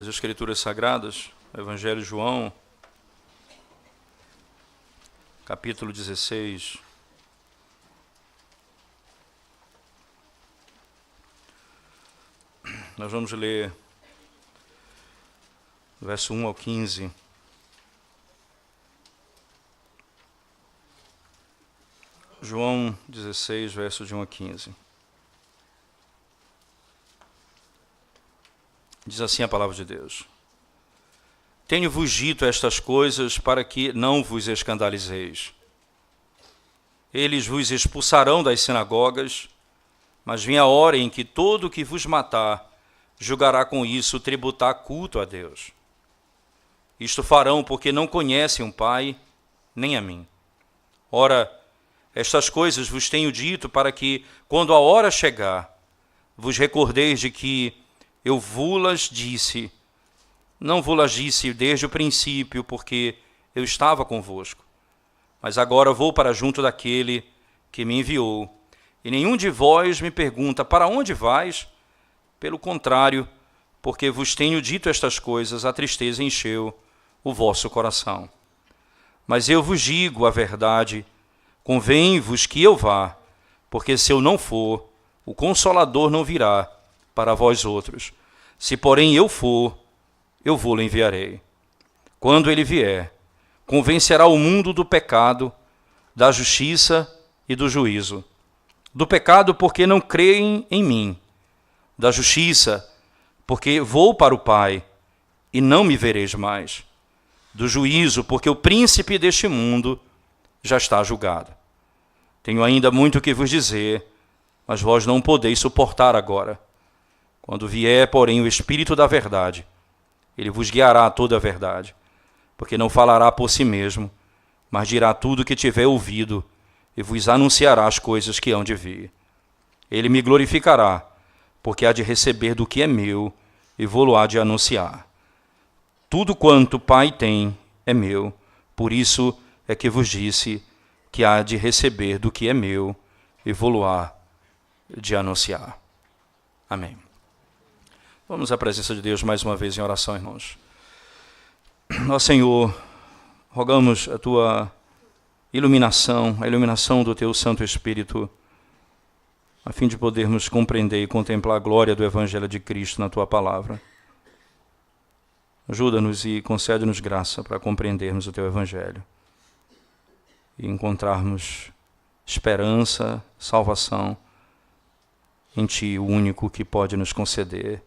As Escrituras Sagradas, Evangelho de João, capítulo 16. Nós vamos ler verso 1 ao 15. João 16, verso de 1 a 15. Diz assim a palavra de Deus: Tenho-vos dito estas coisas para que não vos escandalizeis. Eles vos expulsarão das sinagogas, mas vem a hora em que todo o que vos matar julgará com isso tributar culto a Deus. Isto farão porque não conhecem o Pai, nem a mim. Ora, estas coisas vos tenho dito para que, quando a hora chegar, vos recordeis de que eu vou-las disse, não vou-las disse desde o princípio, porque eu estava convosco. Mas agora vou para junto daquele que me enviou. E nenhum de vós me pergunta, para onde vais? Pelo contrário, porque vos tenho dito estas coisas, a tristeza encheu o vosso coração. Mas eu vos digo a verdade, convém-vos que eu vá, porque se eu não for, o Consolador não virá para vós outros. Se, porém, eu for, eu vou-lo enviarei. Quando ele vier, convencerá o mundo do pecado, da justiça e do juízo. Do pecado, porque não creem em mim. Da justiça, porque vou para o Pai, e não me vereis mais. Do juízo, porque o príncipe deste mundo já está julgado. Tenho ainda muito que vos dizer, mas vós não podeis suportar agora. Quando vier, porém, o Espírito da verdade, ele vos guiará a toda a verdade, porque não falará por si mesmo, mas dirá tudo o que tiver ouvido, e vos anunciará as coisas que hão de vir. Ele me glorificará, porque há de receber do que é meu, e vou-lo há de anunciar. Tudo quanto o Pai tem é meu, por isso é que vos disse que há de receber do que é meu, e vou-lo há de anunciar. Amém. Vamos à presença de Deus mais uma vez em oração, irmãos. Ó Senhor, rogamos a Tua iluminação, a iluminação do Teu Santo Espírito, a fim de podermos compreender e contemplar a glória do Evangelho de Cristo na Tua Palavra. Ajuda-nos e concede-nos graça para compreendermos o Teu Evangelho e encontrarmos esperança, salvação em Ti, o único que pode nos conceder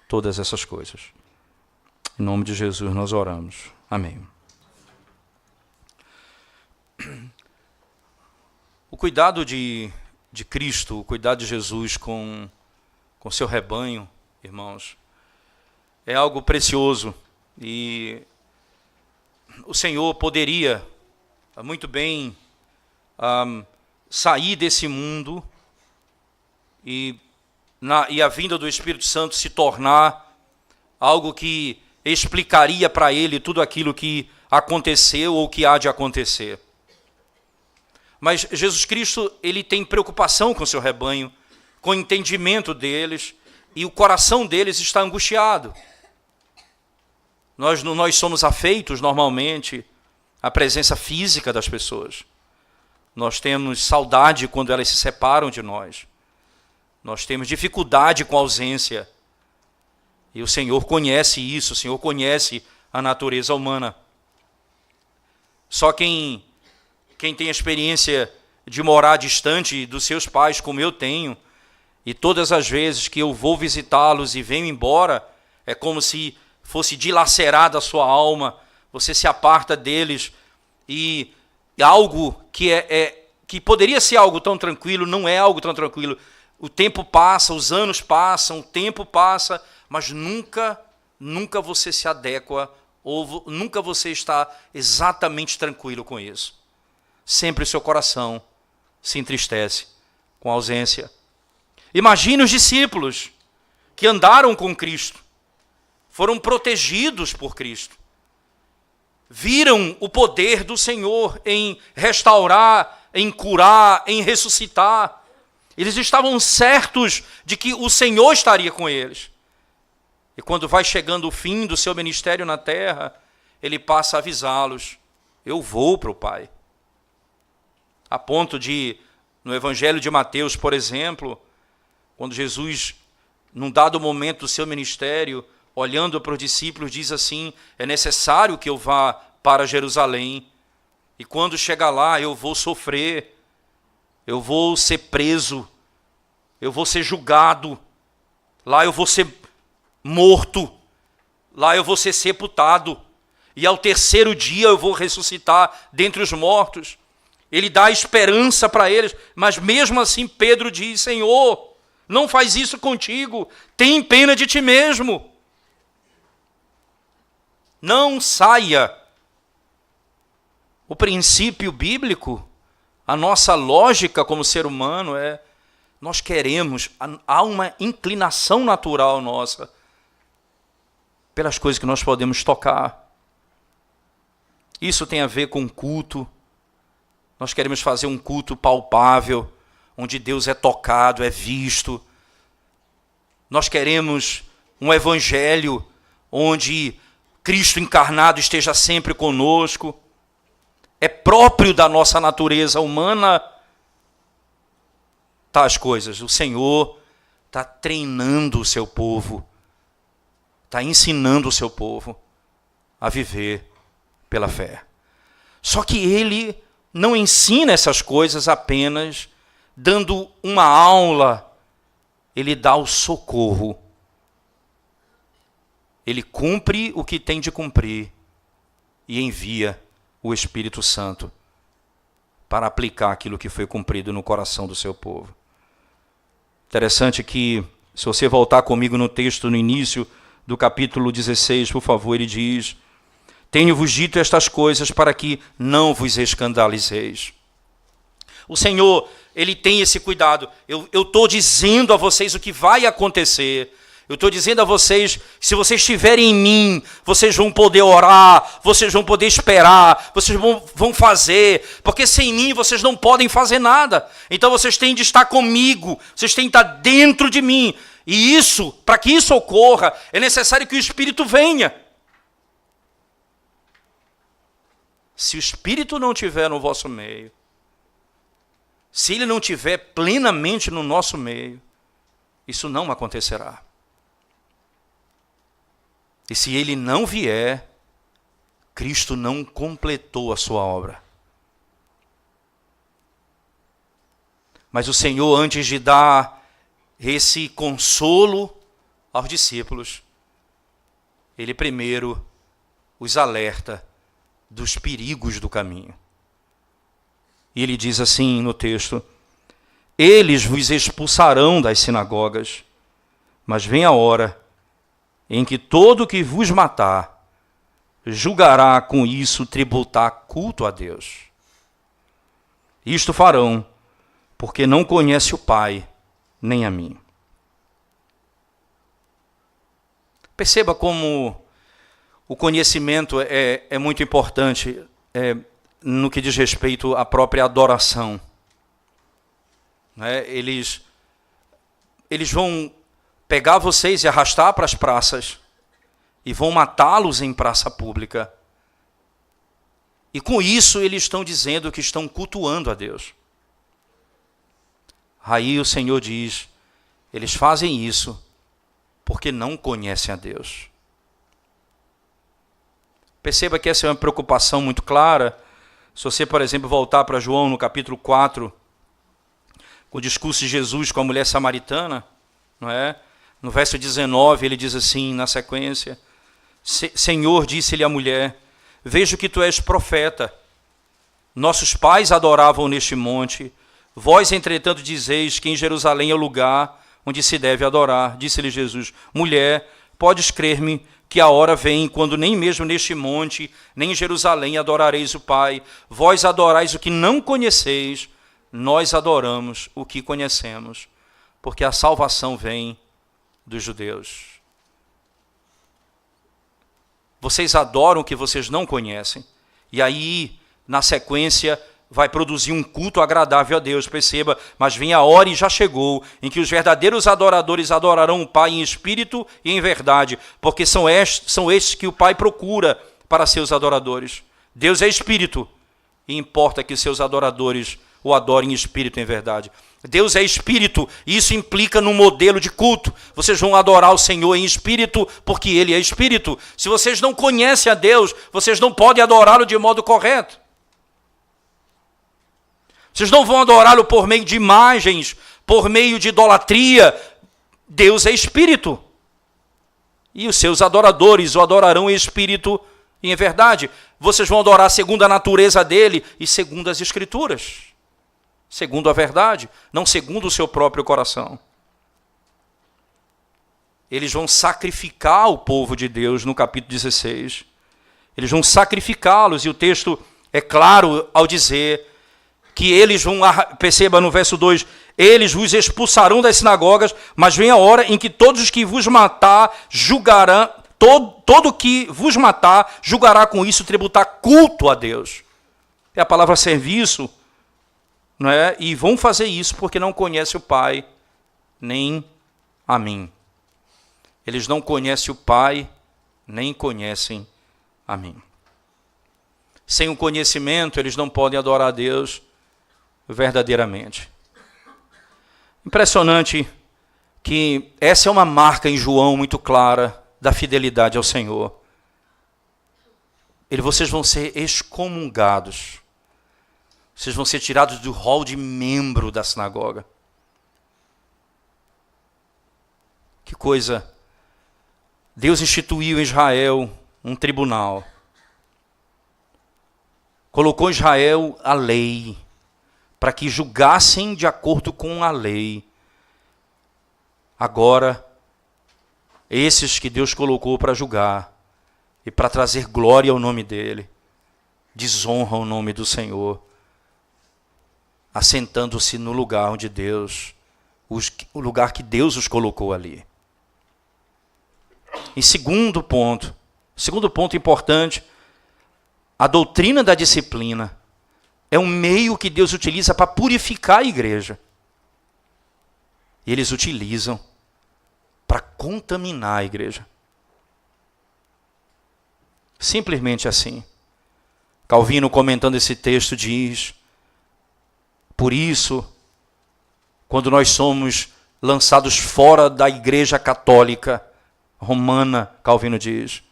todas essas coisas. Em nome de Jesus nós oramos. Amém. O cuidado de Cristo, o cuidado de Jesus com seu rebanho, irmãos, é algo precioso. E o Senhor poderia muito bem sair desse mundo e a vinda do Espírito Santo se tornar algo que explicaria para ele tudo aquilo que aconteceu ou que há de acontecer. Mas Jesus Cristo, ele tem preocupação com o seu rebanho, com o entendimento deles, e o coração deles está angustiado. Nós somos afeitos normalmente à presença física das pessoas. Nós temos saudade quando elas se separam de nós. Nós temos dificuldade com a ausência. E o Senhor conhece isso, o Senhor conhece a natureza humana. Só quem tem a experiência de morar distante dos seus pais, como eu tenho, e todas as vezes que eu vou visitá-los e venho embora, é como se fosse dilacerada a sua alma, você se aparta deles, e algo que poderia ser algo tão tranquilo, não é algo tão tranquilo. O tempo passa, os anos passam, o tempo passa, mas nunca você se adequa, ou nunca você está exatamente tranquilo com isso. Sempre o seu coração se entristece com a ausência. Imagine os discípulos que andaram com Cristo, foram protegidos por Cristo, viram o poder do Senhor em restaurar, em curar, em ressuscitar. Eles estavam certos de que o Senhor estaria com eles. E quando vai chegando o fim do seu ministério na terra, ele passa a avisá-los: eu vou para o Pai. A ponto de, no Evangelho de Mateus, por exemplo, quando Jesus, num dado momento do seu ministério, olhando para os discípulos, diz assim: é necessário que eu vá para Jerusalém, e quando chegar lá eu vou sofrer, eu vou ser preso, eu vou ser julgado, lá eu vou ser morto, lá eu vou ser sepultado, e ao terceiro dia eu vou ressuscitar dentre os mortos. Ele dá esperança para eles, mas mesmo assim Pedro diz: Senhor, não faz isso contigo, tem pena de ti mesmo. Não saia. O princípio bíblico, a nossa lógica como ser humano nós queremos, há uma inclinação natural nossa pelas coisas que nós podemos tocar. Isso tem a ver com culto. Nós queremos fazer um culto palpável, onde Deus é tocado, é visto. Nós queremos um evangelho onde Cristo encarnado esteja sempre conosco. É próprio da nossa natureza humana tais coisas. O Senhor está treinando o seu povo, está ensinando o seu povo a viver pela fé. Só que ele não ensina essas coisas apenas dando uma aula, ele dá o socorro. Ele cumpre o que tem de cumprir e envia o Espírito Santo para aplicar aquilo que foi cumprido no coração do seu povo. Interessante que, se você voltar comigo no texto no início do capítulo 16, por favor, ele diz: tenho-vos dito estas coisas para que não vos escandalizeis. O Senhor, ele tem esse cuidado. Eu estou dizendo a vocês o que vai acontecer. Eu estou dizendo a vocês, se vocês estiverem em mim, vocês vão poder orar, vocês vão poder esperar, vocês vão fazer, porque sem mim vocês não podem fazer nada. Então vocês têm de estar comigo, vocês têm de estar dentro de mim. E isso, para que isso ocorra, é necessário que o Espírito venha. Se o Espírito não estiver no vosso meio, se ele não estiver plenamente no nosso meio, isso não acontecerá. E se ele não vier, Cristo não completou a sua obra. Mas o Senhor, antes de dar esse consolo aos discípulos, ele primeiro os alerta dos perigos do caminho. E ele diz assim no texto: eles vos expulsarão das sinagogas, mas vem a hora em que todo que vos matar julgará com isso tributar culto a Deus. Isto farão, porque não conhece o Pai, nem a mim. Perceba como o conhecimento é muito importante no que diz respeito à própria adoração. Eles vão pegar vocês e arrastar para as praças e vão matá-los em praça pública. E com isso eles estão dizendo que estão cultuando a Deus. Aí o Senhor diz: eles fazem isso porque não conhecem a Deus. Perceba que essa é uma preocupação muito clara. Se você, por exemplo, voltar para João no capítulo 4, o discurso de Jesus com a mulher samaritana, não é? No verso 19, ele diz assim, na sequência: Senhor, disse-lhe a mulher, vejo que tu és profeta. Nossos pais adoravam neste monte. Vós, entretanto, dizeis que em Jerusalém é o lugar onde se deve adorar. Disse-lhe Jesus: mulher, podes crer-me que a hora vem, quando nem mesmo neste monte, nem em Jerusalém adorareis o Pai. Vós adorais o que não conheceis, nós adoramos o que conhecemos, porque a salvação vem dos judeus. Vocês adoram o que vocês não conhecem. E aí, na sequência, vai produzir um culto agradável a Deus, perceba, mas vem a hora e já chegou, em que os verdadeiros adoradores adorarão o Pai em espírito e em verdade, porque são estes que o Pai procura para seus adoradores. Deus é espírito, e importa que seus adoradores o adorem em espírito e em verdade. Deus é espírito, e isso implica no modelo de culto. Vocês vão adorar o Senhor em espírito, porque Ele é espírito. Se vocês não conhecem a Deus, vocês não podem adorá-lo de modo correto. Vocês não vão adorá-lo por meio de imagens, por meio de idolatria. Deus é espírito. E os seus adoradores o adorarão em espírito e em verdade. Vocês vão adorar segundo a natureza dele e segundo as Escrituras. Segundo a verdade, não segundo o seu próprio coração. Eles vão sacrificar o povo de Deus no capítulo 16. Eles vão sacrificá-los, e o texto é claro ao dizer que eles vão, perceba no verso 2, eles vos expulsarão das sinagogas, mas vem a hora em que todos os que vos matar julgarão, todo que vos matar julgará com isso tributar culto a Deus. É a palavra serviço, não é? E vão fazer isso porque não conhecem o Pai, nem a mim. Eles não conhecem o Pai, nem conhecem a mim. Sem o conhecimento, eles não podem adorar a Deus verdadeiramente. Impressionante que essa é uma marca em João muito clara da fidelidade ao Senhor. Vocês vão ser excomungados. Vocês vão ser tirados do rol de membro da sinagoga. Que coisa! Deus instituiu em Israel um tribunal. Colocou em Israel a lei, para que julgassem de acordo com a lei. Agora, esses que Deus colocou para julgar e para trazer glória ao nome dele, desonram o nome do Senhor, assentando-se no lugar onde Deus, o lugar que Deus os colocou ali. E segundo ponto importante, a doutrina da disciplina é um meio que Deus utiliza para purificar a igreja. E eles utilizam para contaminar a igreja. Simplesmente assim. Calvino, comentando esse texto, diz: por isso, quando nós somos lançados fora da igreja católica romana, Calvino diz,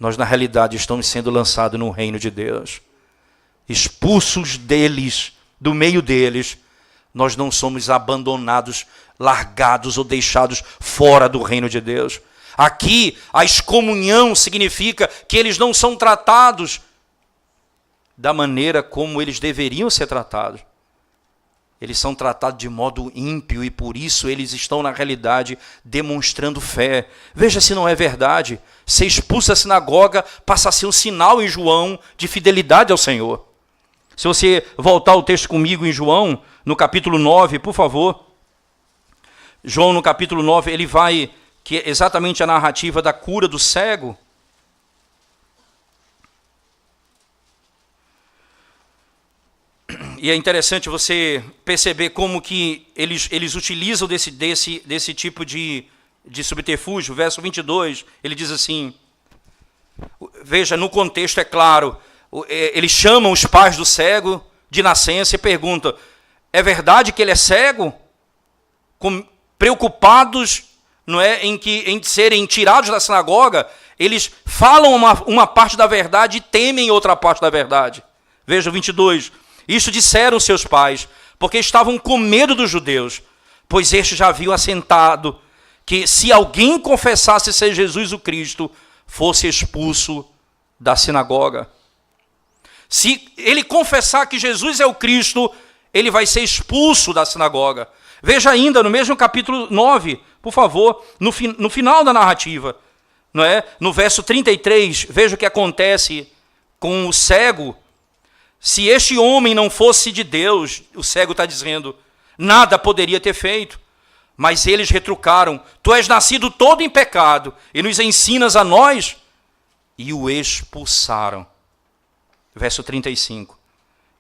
nós na realidade estamos sendo lançados no reino de Deus. Expulsos deles, do meio deles, nós não somos abandonados, largados ou deixados fora do reino de Deus. Aqui, a excomunhão significa que eles não são tratados da maneira como eles deveriam ser tratados. Eles são tratados de modo ímpio e por isso eles estão, na realidade, demonstrando fé. Veja se não é verdade. Ser expulso da sinagoga passa a ser um sinal em João de fidelidade ao Senhor. Se você voltar o texto comigo em João, no capítulo 9, por favor. João, no capítulo 9, ele vai, que é exatamente a narrativa da cura do cego. E é interessante você perceber como que eles utilizam desse tipo de subterfúgio. Verso 22, ele diz assim, veja, no contexto é claro, eles chamam os pais do cego de nascença e perguntam, é verdade que ele é cego? Preocupados, não é, em serem tirados da sinagoga, eles falam uma parte da verdade e temem outra parte da verdade. Veja, 22, isso disseram seus pais, porque estavam com medo dos judeus, pois estes já haviam assentado que se alguém confessasse ser Jesus o Cristo, fosse expulso da sinagoga. Se ele confessar que Jesus é o Cristo, ele vai ser expulso da sinagoga. Veja ainda, no mesmo capítulo 9, por favor, no final da narrativa, não é? No verso 33, veja o que acontece com o cego. Se este homem não fosse de Deus, o cego está dizendo, nada poderia ter feito. Mas eles retrucaram, tu és nascido todo em pecado e nos ensinas a nós, e o expulsaram. Verso 35.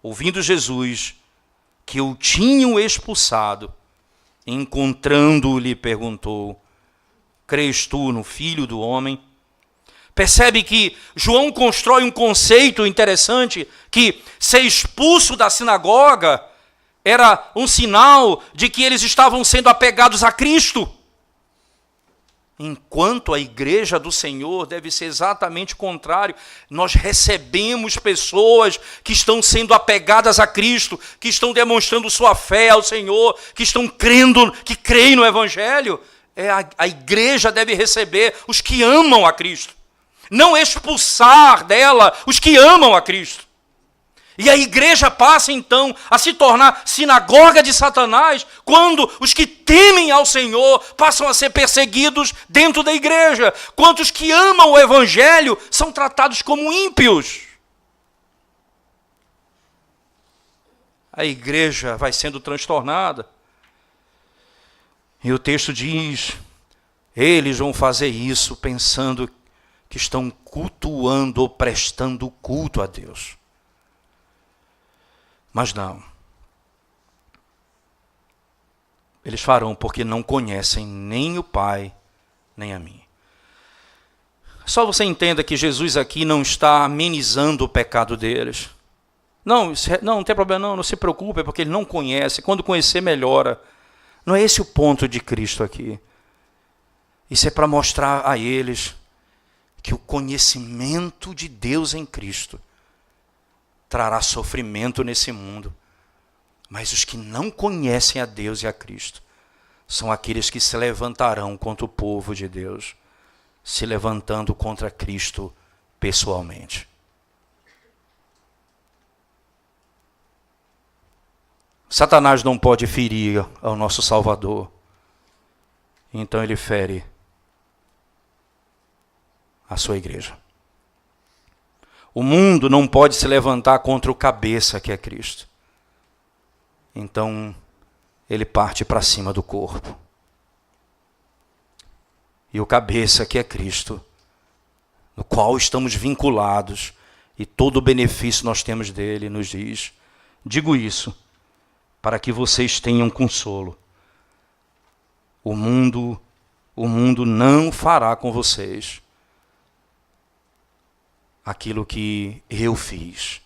ouvindo Jesus que o tinham expulsado, encontrando-o, lhe perguntou: crês tu no Filho do Homem? Percebe que João constrói um conceito interessante, que ser expulso da sinagoga era um sinal de que eles estavam sendo apegados a Cristo. Enquanto a igreja do Senhor deve ser exatamente o contrário. Nós recebemos pessoas que estão sendo apegadas a Cristo, que estão demonstrando sua fé ao Senhor, que estão crendo, que creem no Evangelho. A igreja deve receber os que amam a Cristo, não expulsar dela os que amam a Cristo. E a igreja passa então a se tornar sinagoga de Satanás quando os que temem ao Senhor passam a ser perseguidos dentro da igreja, quando os que amam o Evangelho são tratados como ímpios. A igreja vai sendo transtornada. E o texto diz: eles vão fazer isso pensando que estão cultuando ou prestando culto a Deus. Mas não. Eles farão porque não conhecem nem o Pai, nem a mim. Só você entenda que Jesus aqui não está amenizando o pecado deles. Não tem problema não se preocupe, porque ele não conhece. Quando conhecer, melhora. Não é esse o ponto de Cristo aqui. Isso é para mostrar a eles que o conhecimento de Deus em Cristo trará sofrimento nesse mundo. Mas os que não conhecem a Deus e a Cristo são aqueles que se levantarão contra o povo de Deus, se levantando contra Cristo pessoalmente. Satanás não pode ferir ao nosso Salvador, então ele fere a sua igreja. O mundo não pode se levantar contra o cabeça que é Cristo, então ele parte para cima do corpo. E o cabeça que é Cristo, no qual estamos vinculados, e todo o benefício nós temos dele, nos diz: digo isso para que vocês tenham consolo. O mundo não fará com vocês aquilo que eu fiz.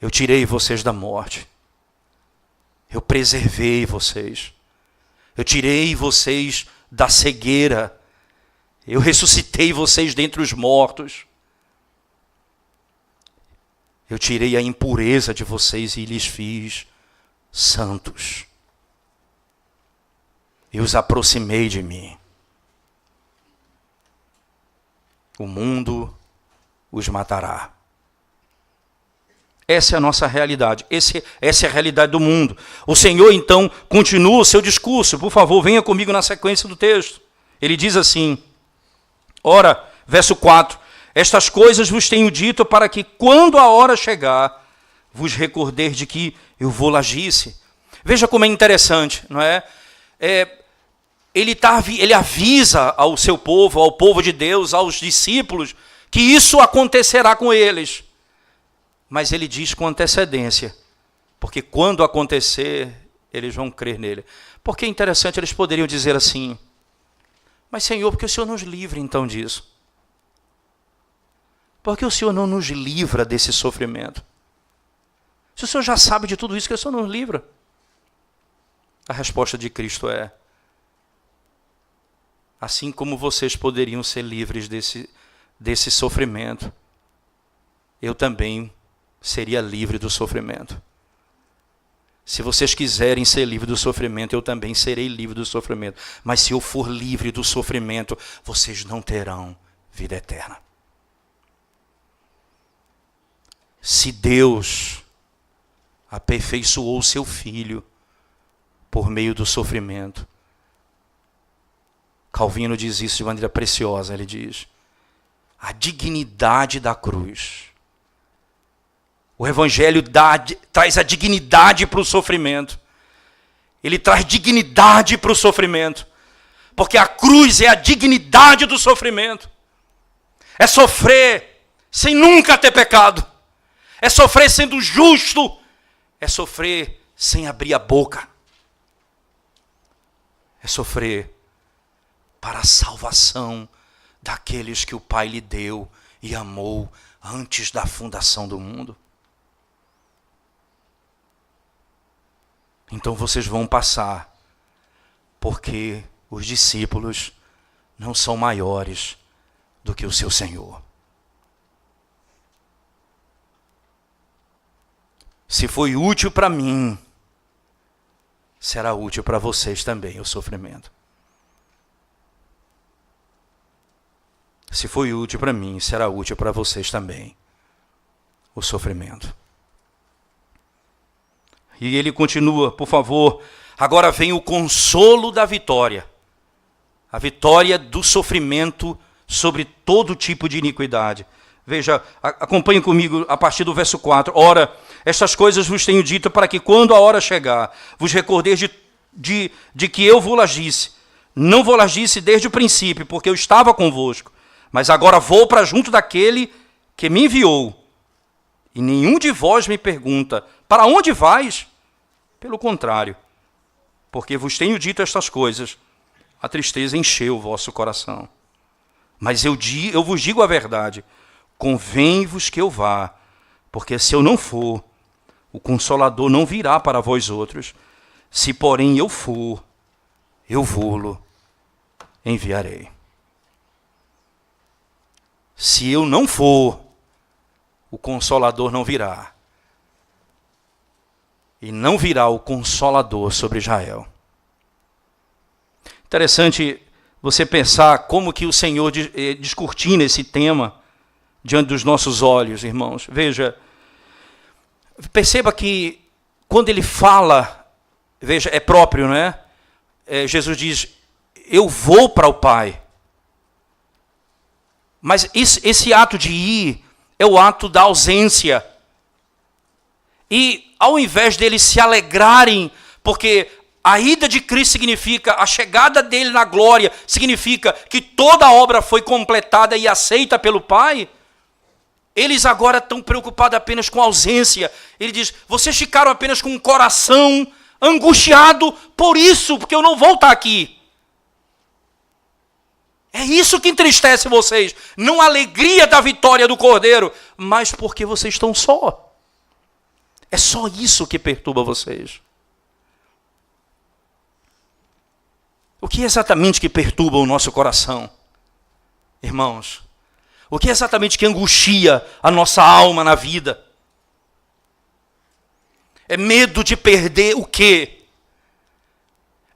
Eu tirei vocês da morte. Eu preservei vocês. Eu tirei vocês da cegueira. Eu ressuscitei vocês dentre os mortos. Eu tirei a impureza de vocês e lhes fiz santos. Eu os aproximei de mim. O mundo os matará. Essa é a nossa realidade. Essa é a realidade do mundo. O Senhor, então, continua o seu discurso. Por favor, venha comigo na sequência do texto. Ele diz assim, ora, verso 4, estas coisas vos tenho dito para que, quando a hora chegar, vos recordeis de que eu vou agisse. Veja como é interessante, não é? Ele avisa ao seu povo, ao povo de Deus, aos discípulos, que isso acontecerá com eles. Mas ele diz com antecedência, porque quando acontecer, eles vão crer nele. Porque é interessante, eles poderiam dizer assim, mas Senhor, por que o Senhor nos livra então disso? Por que o Senhor não nos livra desse sofrimento? Se o Senhor já sabe de tudo isso, que o Senhor nos livra? A resposta de Cristo é, assim como vocês poderiam ser livres desse sofrimento, eu também seria livre do sofrimento. Se vocês quiserem ser livres do sofrimento, eu também serei livre do sofrimento. Mas se eu for livre do sofrimento, vocês não terão vida eterna. Se Deus aperfeiçoou o seu Filho por meio do sofrimento, Calvino diz isso de maneira preciosa, ele diz, a dignidade da cruz. O Evangelho traz a dignidade para o sofrimento. Ele traz dignidade para o sofrimento. Porque a cruz é a dignidade do sofrimento. É sofrer sem nunca ter pecado. é sofrer sendo justo, é sofrer sem abrir a boca. É sofrer para a salvação daqueles que o Pai lhe deu e amou antes da fundação do mundo. Então vocês vão passar, porque os discípulos não são maiores do que o seu Senhor. Se foi útil para mim, será útil para vocês também o sofrimento. Se foi útil para mim, será útil para vocês também o sofrimento. E ele continua, por favor, agora vem o consolo da vitória. A vitória do sofrimento sobre todo tipo de iniquidade. Veja, acompanhe comigo a partir do verso 4. Ora, estas coisas vos tenho dito para que quando a hora chegar, vos recordeis de que eu vos disse. Não vos disse desde o princípio, porque eu estava convosco. Mas agora vou para junto daquele que me enviou. E nenhum de vós me pergunta, para onde vais? Pelo contrário, porque vos tenho dito estas coisas, a tristeza encheu o vosso coração. Mas eu vos digo a verdade, convém-vos que eu vá, porque se eu não for, o Consolador não virá para vós outros. Se porém eu for, eu vô-lo enviarei. Se eu não for, o Consolador não virá. E não virá o Consolador sobre Israel. Interessante você pensar como que o Senhor descortina esse tema diante dos nossos olhos, irmãos. Veja, perceba que quando ele fala, veja, é próprio, não é? Jesus diz, eu vou para o Pai. Mas esse ato de ir é o ato da ausência. E ao invés deles se alegrarem, porque a ida de Cristo significa, a chegada dele na glória, significa que toda a obra foi completada e aceita pelo Pai, eles agora estão preocupados apenas com a ausência. Ele diz, vocês ficaram apenas com o coração angustiado por isso, porque eu não vou estar aqui. É isso que entristece vocês, não a alegria da vitória do Cordeiro, mas porque vocês estão só. É só isso que perturba vocês. O que é exatamente que perturba o nosso coração, irmãos? O que é exatamente que angustia a nossa alma na vida? É medo de perder o quê?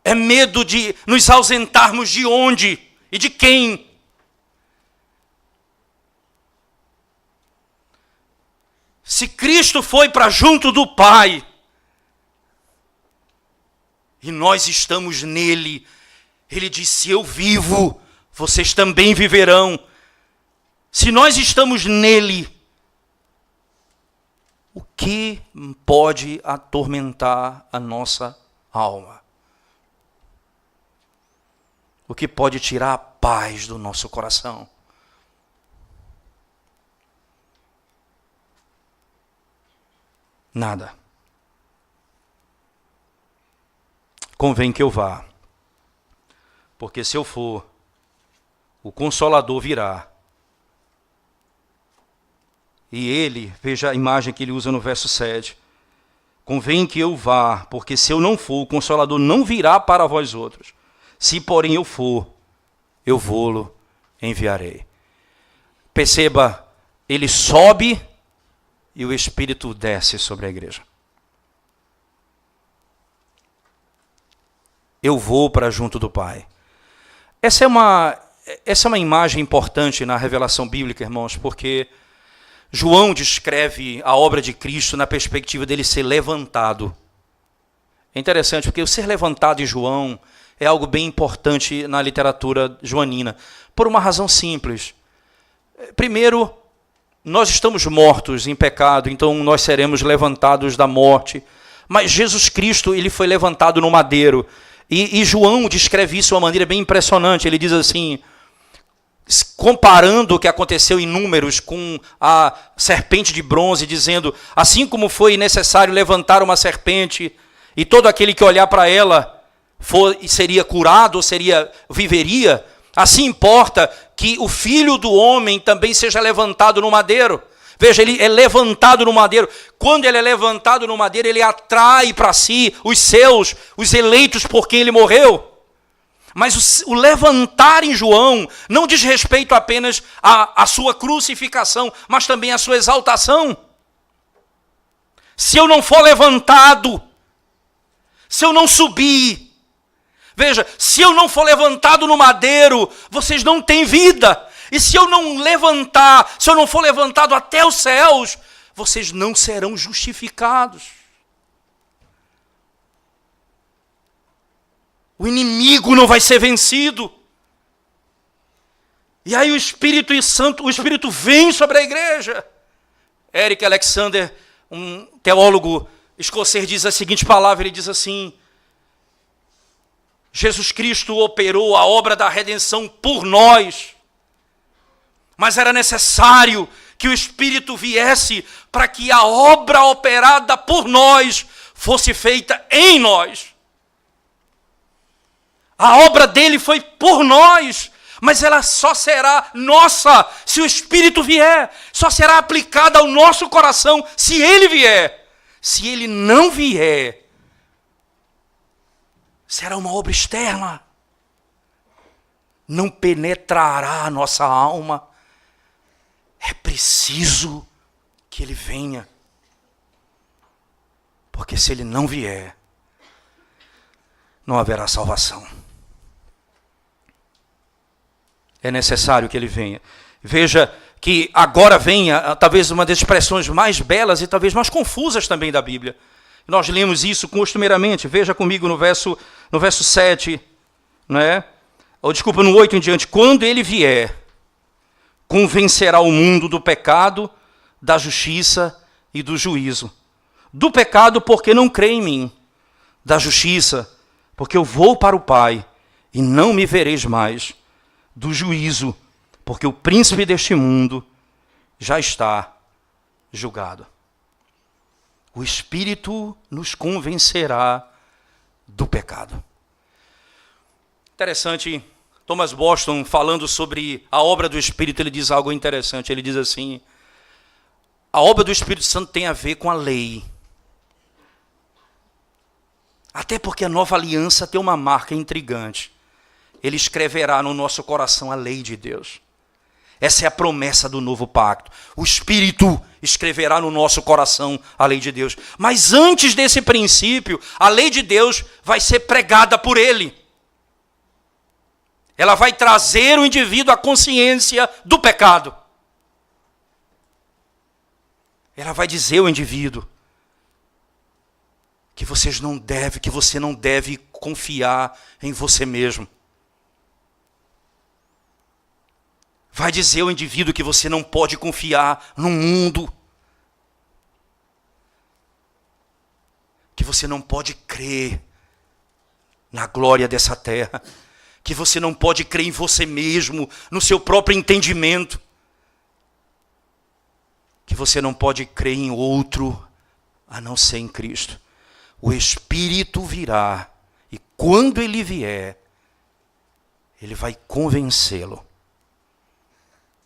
É medo de nos ausentarmos de onde e de quem? Se Cristo foi para junto do Pai, e nós estamos nele, ele disse, se eu vivo, vocês também viverão. Se nós estamos nele, o que pode atormentar a nossa alma? O que pode tirar a paz do nosso coração? Nada. Convém que eu vá, porque se eu for, o Consolador virá. E ele, veja a imagem que ele usa no verso 7. Convém que eu vá, porque se eu não for, o Consolador não virá para vós outros. Se porém eu for, eu vô-lo enviarei. Perceba, ele sobe e o Espírito desce sobre a igreja. Eu vou para junto do Pai. Essa é uma imagem importante na revelação bíblica, irmãos, porque João descreve a obra de Cristo na perspectiva dele ser levantado. É interessante, porque o ser levantado em João é algo bem importante na literatura joanina, por uma razão simples. Primeiro, nós estamos mortos em pecado, então nós seremos levantados da morte. Mas Jesus Cristo, ele foi levantado no madeiro. E João descreve isso de uma maneira bem impressionante. Ele diz assim, comparando o que aconteceu em Números com a serpente de bronze, dizendo, assim como foi necessário levantar uma serpente, e todo aquele que olhar para ela seria curado, ou viveria, assim importa que o Filho do Homem também seja levantado no madeiro. Veja, ele é levantado no madeiro. Quando ele é levantado no madeiro, ele atrai para si os eleitos por quem ele morreu. Mas o levantar em João não diz respeito apenas à sua crucificação, mas também à sua exaltação. Se eu não for levantado, se eu não subir, veja, se eu não for levantado no madeiro, vocês não têm vida. E se eu não levantar, se eu não for levantado até os céus, vocês não serão justificados. O inimigo não vai ser vencido. E aí o Espírito Santo, o Espírito vem sobre a igreja. Eric Alexander, um teólogo escocês, diz a seguinte palavra, ele diz assim: Jesus Cristo operou a obra da redenção por nós, mas era necessário que o Espírito viesse para que a obra operada por nós fosse feita em nós. A obra dele foi por nós, mas ela só será nossa se o Espírito vier. Só será aplicada ao nosso coração se ele vier. Se ele não vier, será uma obra externa. Não penetrará a nossa alma. É preciso que ele venha. Porque se ele não vier, não haverá salvação. É necessário que ele venha. Veja que agora venha talvez uma das expressões mais belas e talvez mais confusas também da Bíblia. Nós lemos isso costumeiramente. Veja comigo no verso 7, né? Ou desculpa, no 8 em diante. Quando ele vier, convencerá o mundo do pecado, da justiça e do juízo. Do pecado, porque não crê em mim. Da justiça, porque eu vou para o Pai e não me vereis mais. Do juízo, porque o príncipe deste mundo já está julgado. O Espírito nos convencerá do pecado. Interessante, Thomas Boston, falando sobre a obra do Espírito, ele diz algo interessante. Ele diz assim: a obra do Espírito Santo tem a ver com a lei. Até porque a nova aliança tem uma marca intrigante. Ele escreverá no nosso coração a lei de Deus. Essa é a promessa do novo pacto. O Espírito escreverá no nosso coração a lei de Deus. Mas antes desse princípio, a lei de Deus vai ser pregada por ele. Ela vai trazer o indivíduo à consciência do pecado. Ela vai dizer ao indivíduo que você não deve confiar em você mesmo. Vai dizer ao indivíduo que você não pode confiar no mundo. Que você não pode crer na glória dessa terra. Que você não pode crer em você mesmo, no seu próprio entendimento. Que você não pode crer em outro a não ser em Cristo. O Espírito virá e quando ele vier, ele vai convencê-lo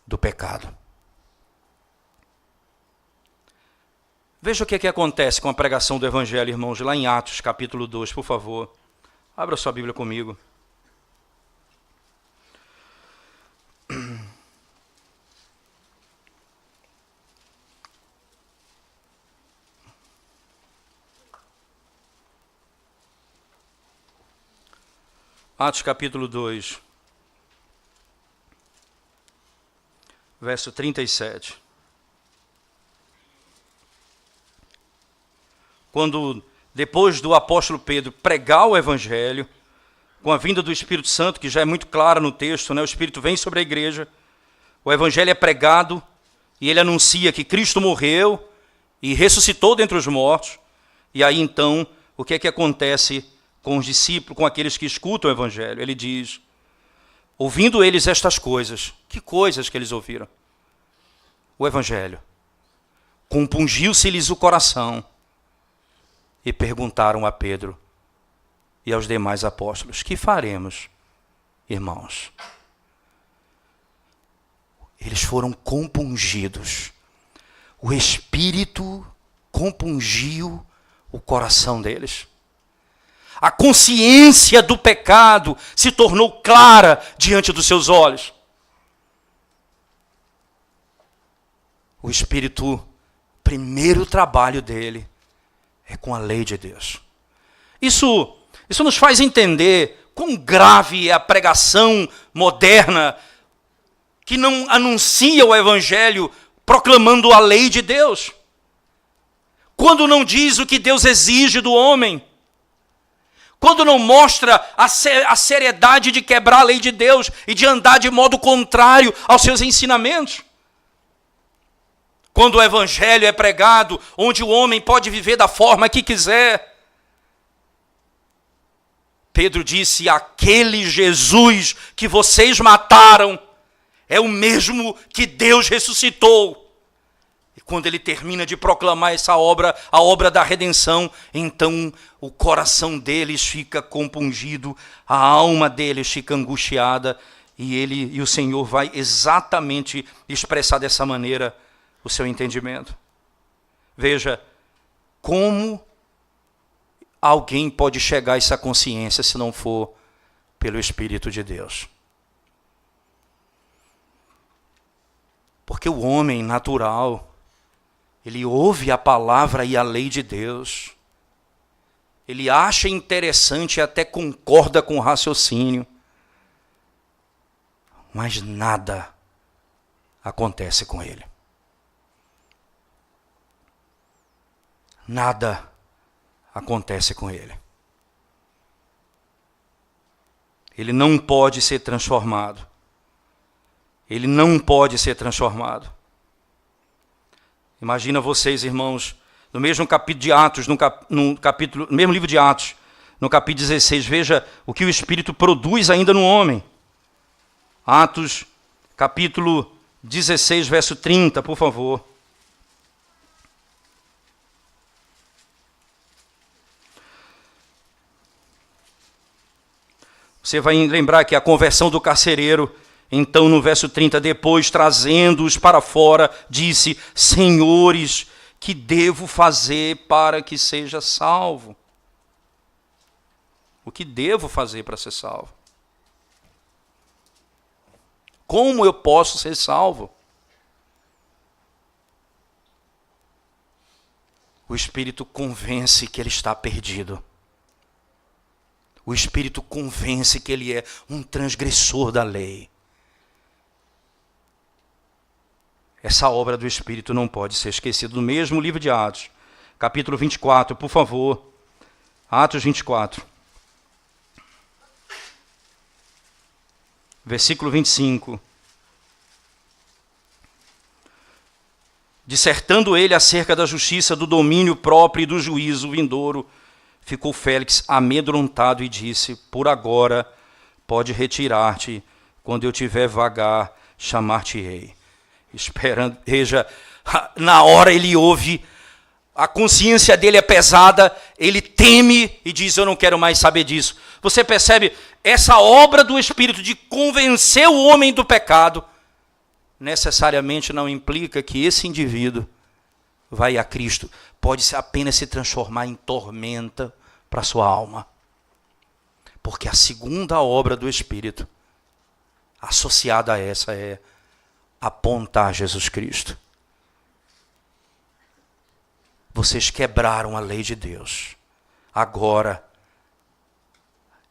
do pecado. Veja o que acontece com a pregação do Evangelho, irmãos, lá em Atos, capítulo 2, por favor. Abra sua Bíblia comigo. Atos, capítulo 2. Verso 37. Quando, depois do apóstolo Pedro pregar o Evangelho, com a vinda do Espírito Santo, que já é muito clara no texto, né? O Espírito vem sobre a igreja, o Evangelho é pregado, e ele anuncia que Cristo morreu e ressuscitou dentre os mortos, e aí então, o que é que acontece com os discípulos, com aqueles que escutam o Evangelho? Ele diz: Ouvindo eles estas coisas, que coisas que eles ouviram? O Evangelho. Compungiu-se-lhes o coração e perguntaram a Pedro e aos demais apóstolos: que faremos, irmãos? Eles foram compungidos. O Espírito compungiu o coração deles. A consciência do pecado se tornou clara diante dos seus olhos. O Espírito, primeiro trabalho dele é com a lei de Deus. Isso nos faz entender quão grave é a pregação moderna que não anuncia o Evangelho proclamando a lei de Deus. Quando não diz o que Deus exige do homem. Quando não mostra a seriedade de quebrar a lei de Deus e de andar de modo contrário aos seus ensinamentos. Quando o Evangelho é pregado, onde o homem pode viver da forma que quiser. Pedro disse: aquele Jesus que vocês mataram é o mesmo que Deus ressuscitou. E quando ele termina de proclamar essa obra, a obra da redenção, então o coração deles fica compungido, a alma deles fica angustiada, e o Senhor vai exatamente expressar dessa maneira o seu entendimento. Veja, como alguém pode chegar a essa consciência se não for pelo Espírito de Deus? Porque o homem natural, ele ouve a palavra e a lei de Deus. Ele acha interessante e até concorda com o raciocínio. Mas nada acontece com ele. Nada acontece com ele. Ele não pode ser transformado. Ele não pode ser transformado. Imagina vocês, irmãos, no mesmo capítulo de Atos, no mesmo livro de Atos, no capítulo 16, veja o que o Espírito produz ainda no homem. Atos, capítulo 16, verso 30, por favor. Você vai lembrar que a conversão do carcereiro, então no verso 30, depois trazendo-os para fora, disse: senhores, que devo fazer para que seja salvo? O que devo fazer para ser salvo? Como eu posso ser salvo? O Espírito convence que ele está perdido. O Espírito convence que ele é um transgressor da lei. Essa obra do Espírito não pode ser esquecida. No mesmo livro de Atos, capítulo 24, por favor. Atos 24. Versículo 25. Dissertando ele acerca da justiça, do domínio próprio e do juízo vindouro, ficou Félix amedrontado e disse: por agora pode retirar-te, quando eu tiver vagar, chamar-te-ei. Esperando, veja, na hora ele ouve, a consciência dele é pesada, ele teme e diz: eu não quero mais saber disso. Você percebe essa obra do Espírito de convencer o homem do pecado, necessariamente não implica que esse indivíduo vai a Cristo. Pode apenas se transformar em tormenta para sua alma. Porque a segunda obra do Espírito, associada a essa, é apontar Jesus Cristo. Vocês quebraram a lei de Deus. Agora,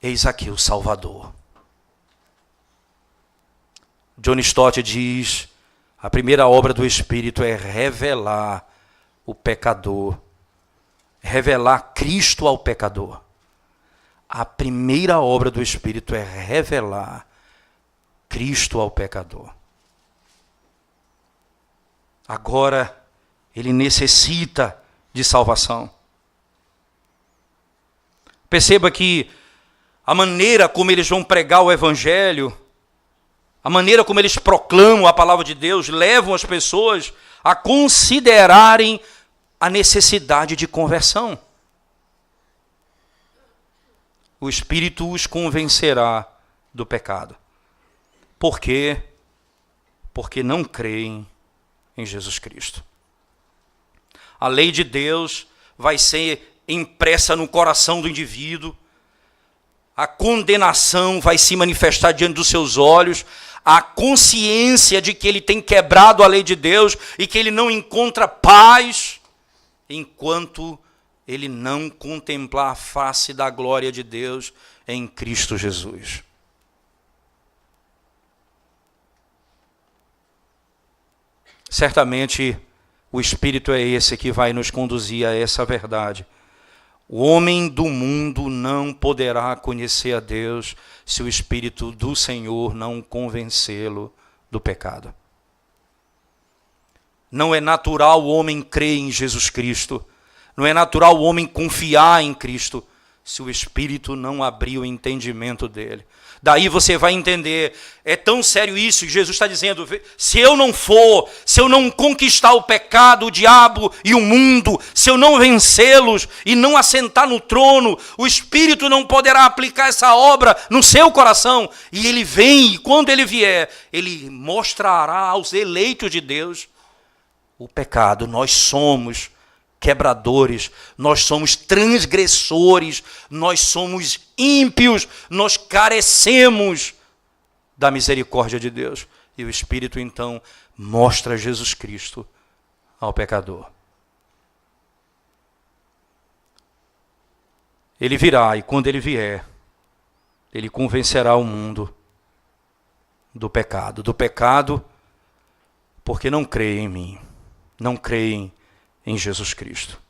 eis aqui o Salvador. John Stott diz: a primeira obra do Espírito é revelar o pecador, revelar Cristo ao pecador. A primeira obra do Espírito é revelar Cristo ao pecador. Agora, ele necessita de salvação. Perceba que a maneira como eles vão pregar o Evangelho a maneira como eles proclamam a palavra de Deus, levam as pessoas a considerarem a necessidade de conversão. O Espírito os convencerá do pecado. Por quê? Porque não creem em Jesus Cristo. A lei de Deus vai ser impressa no coração do indivíduo, a condenação vai se manifestar diante dos seus olhos, a consciência de que ele tem quebrado a lei de Deus e que ele não encontra paz enquanto ele não contemplar a face da glória de Deus em Cristo Jesus. Certamente o Espírito é esse que vai nos conduzir a essa verdade. O homem do mundo não poderá conhecer a Deus se o Espírito do Senhor não convencê-lo do pecado. Não é natural o homem crer em Jesus Cristo. Não é natural o homem confiar em Cristo se o Espírito não abrir o entendimento dele. Daí você vai entender, é tão sério isso, que Jesus está dizendo, se eu não conquistar o pecado, o diabo e o mundo, se eu não vencê-los e não assentar no trono, o Espírito não poderá aplicar essa obra no seu coração. E ele vem, e quando ele vier, ele mostrará aos eleitos de Deus o pecado. Nós somos quebradores, nós somos transgressores, nós somos ímpios, nós carecemos da misericórdia de Deus. E o Espírito então mostra Jesus Cristo ao pecador. Ele virá, e quando ele vier, ele convencerá o mundo do pecado, porque não creem em mim, não creem em Jesus Cristo.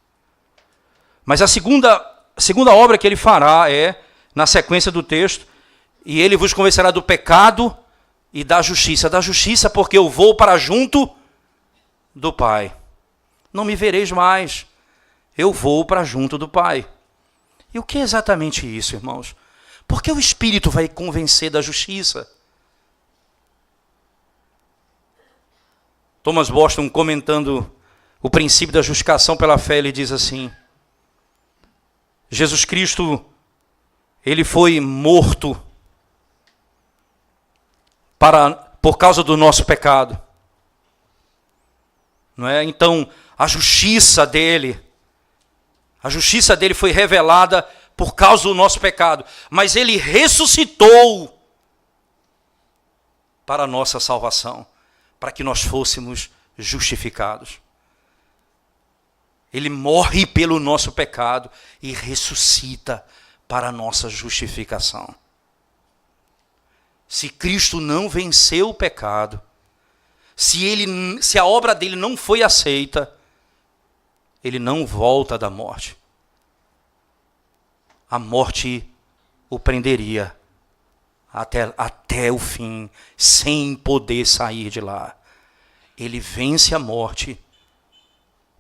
Mas a segunda obra que ele fará é, na sequência do texto, e ele vos convencerá do pecado e da justiça. Da justiça porque eu vou para junto do Pai. Não me vereis mais, eu vou para junto do Pai. E o que é exatamente isso, irmãos? Porque o Espírito vai convencer da justiça. Thomas Boston, comentando o princípio da justificação pela fé, ele diz assim: Jesus Cristo, ele foi morto por causa do nosso pecado. Não é? Então, a justiça dele foi revelada por causa do nosso pecado. Mas ele ressuscitou para a nossa salvação, para que nós fôssemos justificados. Ele morre pelo nosso pecado e ressuscita para a nossa justificação. Se Cristo não venceu o pecado, se a obra dele não foi aceita, ele não volta da morte. A morte o prenderia até o fim, sem poder sair de lá. Ele vence a morte,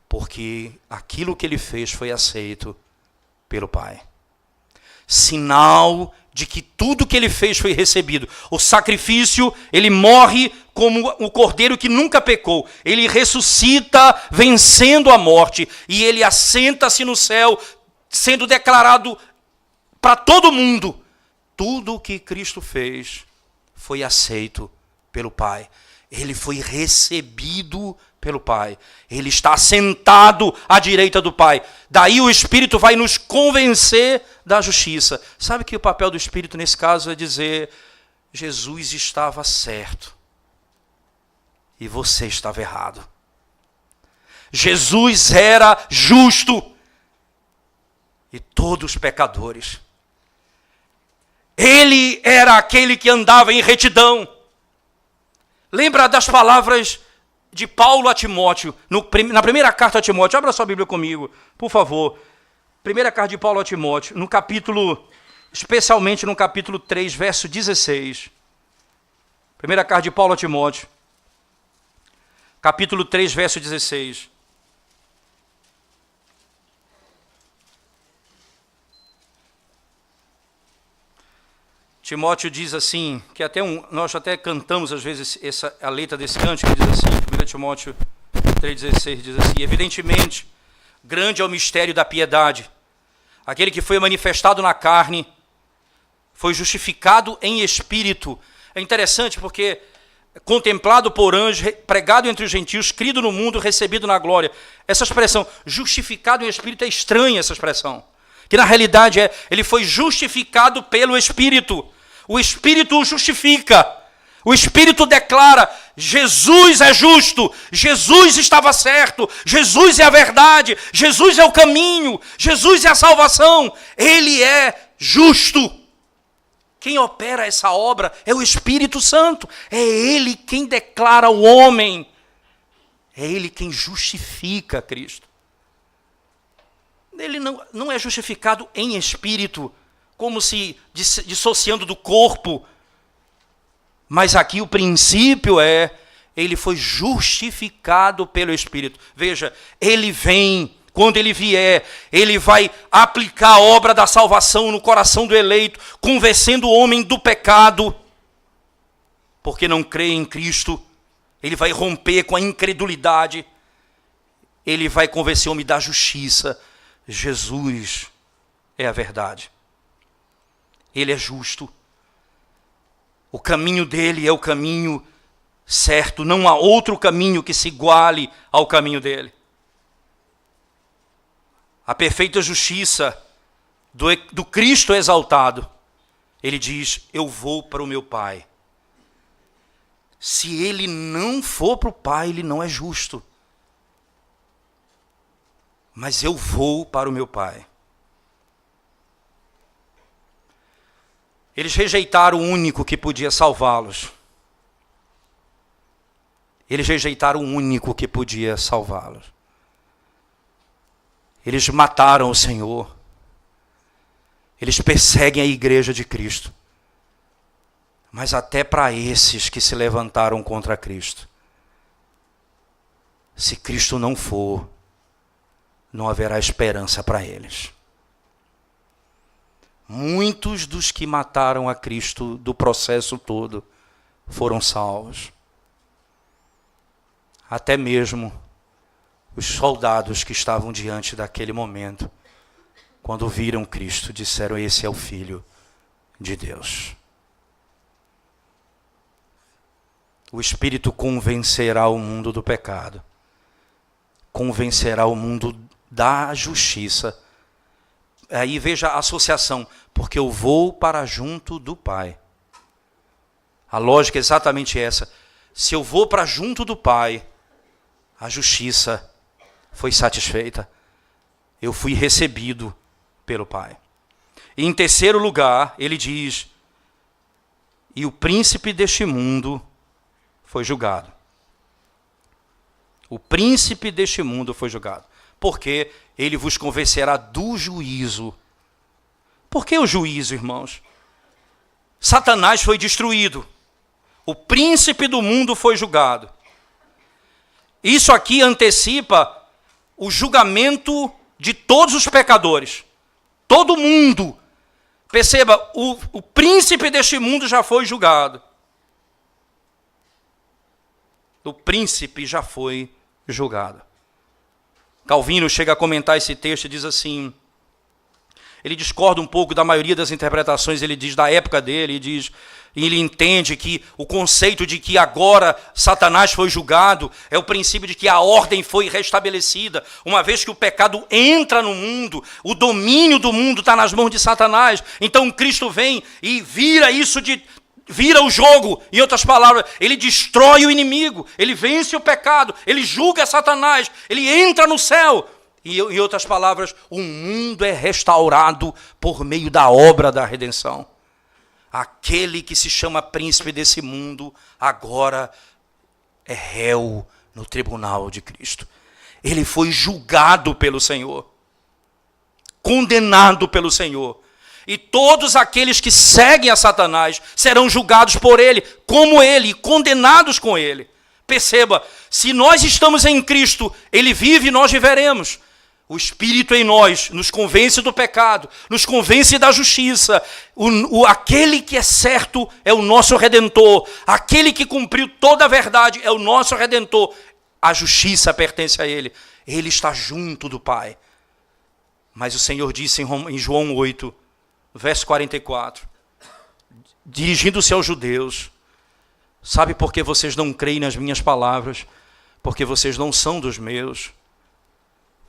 porque aquilo que ele fez foi aceito pelo Pai. Sinal de que tudo que ele fez foi recebido. O sacrifício, ele morre como o cordeiro que nunca pecou. Ele ressuscita vencendo a morte. E ele assenta-se no céu, sendo declarado para todo mundo. Tudo o que Cristo fez foi aceito pelo Pai. Ele foi recebido pelo Pai. Ele está sentado à direita do Pai. Daí o Espírito vai nos convencer da justiça. Sabe que o papel do Espírito nesse caso é dizer: Jesus estava certo e você estava errado. Jesus era justo e todos pecadores. Ele era aquele que andava em retidão. Lembra das palavras de Paulo a Timóteo, na primeira carta a Timóteo? Abra sua Bíblia comigo, por favor. Primeira carta de Paulo a Timóteo, especialmente no capítulo 3, verso 16. Primeira carta de Paulo a Timóteo, capítulo 3, verso 16. Timóteo diz assim, que nós até cantamos às vezes a letra desse cântico, que diz assim, 1 Timóteo 3,16, diz assim: evidentemente, grande é o mistério da piedade. Aquele que foi manifestado na carne, foi justificado em espírito. É interessante porque contemplado por anjos, pregado entre os gentios, crido no mundo, recebido na glória. Essa expressão, justificado em espírito, é estranha essa expressão. Que na realidade ele foi justificado pelo Espírito. O Espírito o justifica. O Espírito declara, Jesus é justo, Jesus estava certo, Jesus é a verdade, Jesus é o caminho, Jesus é a salvação, Ele é justo. Quem opera essa obra é o Espírito Santo, é Ele quem declara o homem, é Ele quem justifica Cristo. Ele não é justificado em espírito, como se dissociando do corpo, mas aqui o princípio ele foi justificado pelo Espírito. Veja, ele vem, quando ele vier, ele vai aplicar a obra da salvação no coração do eleito, convencendo o homem do pecado, porque não crê em Cristo. Ele vai romper com a incredulidade, ele vai convencer o homem da justiça. Jesus é a verdade. Ele é justo. O caminho dele é o caminho certo. Não há outro caminho que se iguale ao caminho dele. A perfeita justiça do Cristo exaltado. Ele diz, eu vou para o meu Pai. Se ele não for para o Pai, ele não é justo. Mas eu vou para o meu Pai. Eles rejeitaram o único que podia salvá-los. Eles rejeitaram o único que podia salvá-los. Eles mataram o Senhor. Eles perseguem a igreja de Cristo. Mas até para esses que se levantaram contra Cristo, se Cristo não for, não haverá esperança para eles. Muitos dos que mataram a Cristo do processo todo foram salvos. Até mesmo os soldados que estavam diante daquele momento, quando viram Cristo, disseram, esse é o Filho de Deus. O Espírito convencerá o mundo do pecado, convencerá o mundo da justiça. Aí veja a associação, porque eu vou para junto do Pai. A lógica é exatamente essa. Se eu vou para junto do Pai, a justiça foi satisfeita. Eu fui recebido pelo Pai. E em terceiro lugar, ele diz, e o príncipe deste mundo foi julgado. O príncipe deste mundo foi julgado. Porque ele vos convencerá do juízo. Por que o juízo, irmãos? Satanás foi destruído. O príncipe do mundo foi julgado. Isso aqui antecipa o julgamento de todos os pecadores. Todo mundo. Perceba, o príncipe deste mundo já foi julgado. O príncipe já foi julgado. Calvino chega a comentar esse texto e diz assim, ele discorda um pouco da maioria das interpretações, ele diz da época dele, ele entende que o conceito de que agora Satanás foi julgado é o princípio de que a ordem foi restabelecida. Uma vez que o pecado entra no mundo, o domínio do mundo está nas mãos de Satanás. Então Cristo vem e vira o jogo. Em outras palavras, ele destrói o inimigo, ele vence o pecado, ele julga Satanás, ele entra no céu. E em outras palavras, o mundo é restaurado por meio da obra da redenção. Aquele que se chama príncipe desse mundo, agora é réu no tribunal de Cristo. Ele foi julgado pelo Senhor, condenado pelo Senhor. E todos aqueles que seguem a Satanás serão julgados por ele, como ele, condenados com ele. Perceba, se nós estamos em Cristo, ele vive e nós viveremos. O Espírito em nós nos convence do pecado, nos convence da justiça. Aquele que é certo é o nosso Redentor. Aquele que cumpriu toda a verdade é o nosso Redentor. A justiça pertence a Ele. Ele está junto do Pai. Mas o Senhor disse em João 8, verso 44, dirigindo-se aos judeus: sabe por que vocês não creem nas minhas palavras? Porque vocês não são dos meus.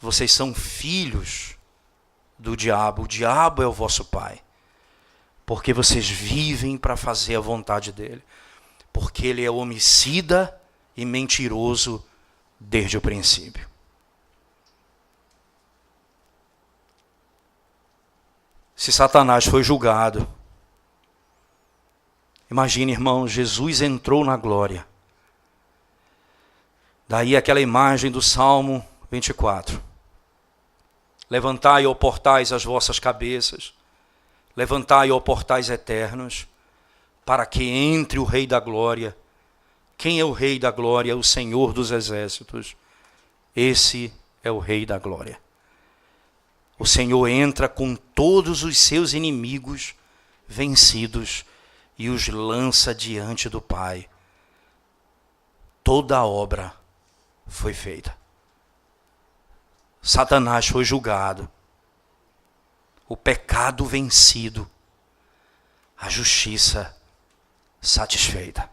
Vocês são filhos do diabo. O diabo é o vosso pai. Porque vocês vivem para fazer a vontade dele. Porque ele é homicida e mentiroso desde o princípio. Se Satanás foi julgado, imagine, irmão, Jesus entrou na glória. Daí aquela imagem do Salmo 24. Levantai, ó portais, as vossas cabeças. Levantai, ó portais eternos, para que entre o Rei da Glória. Quem é o Rei da Glória? O Senhor dos Exércitos. Esse é o Rei da Glória. O Senhor entra com todos os seus inimigos vencidos e os lança diante do Pai. Toda a obra foi feita. Satanás foi julgado. O pecado vencido. A justiça satisfeita.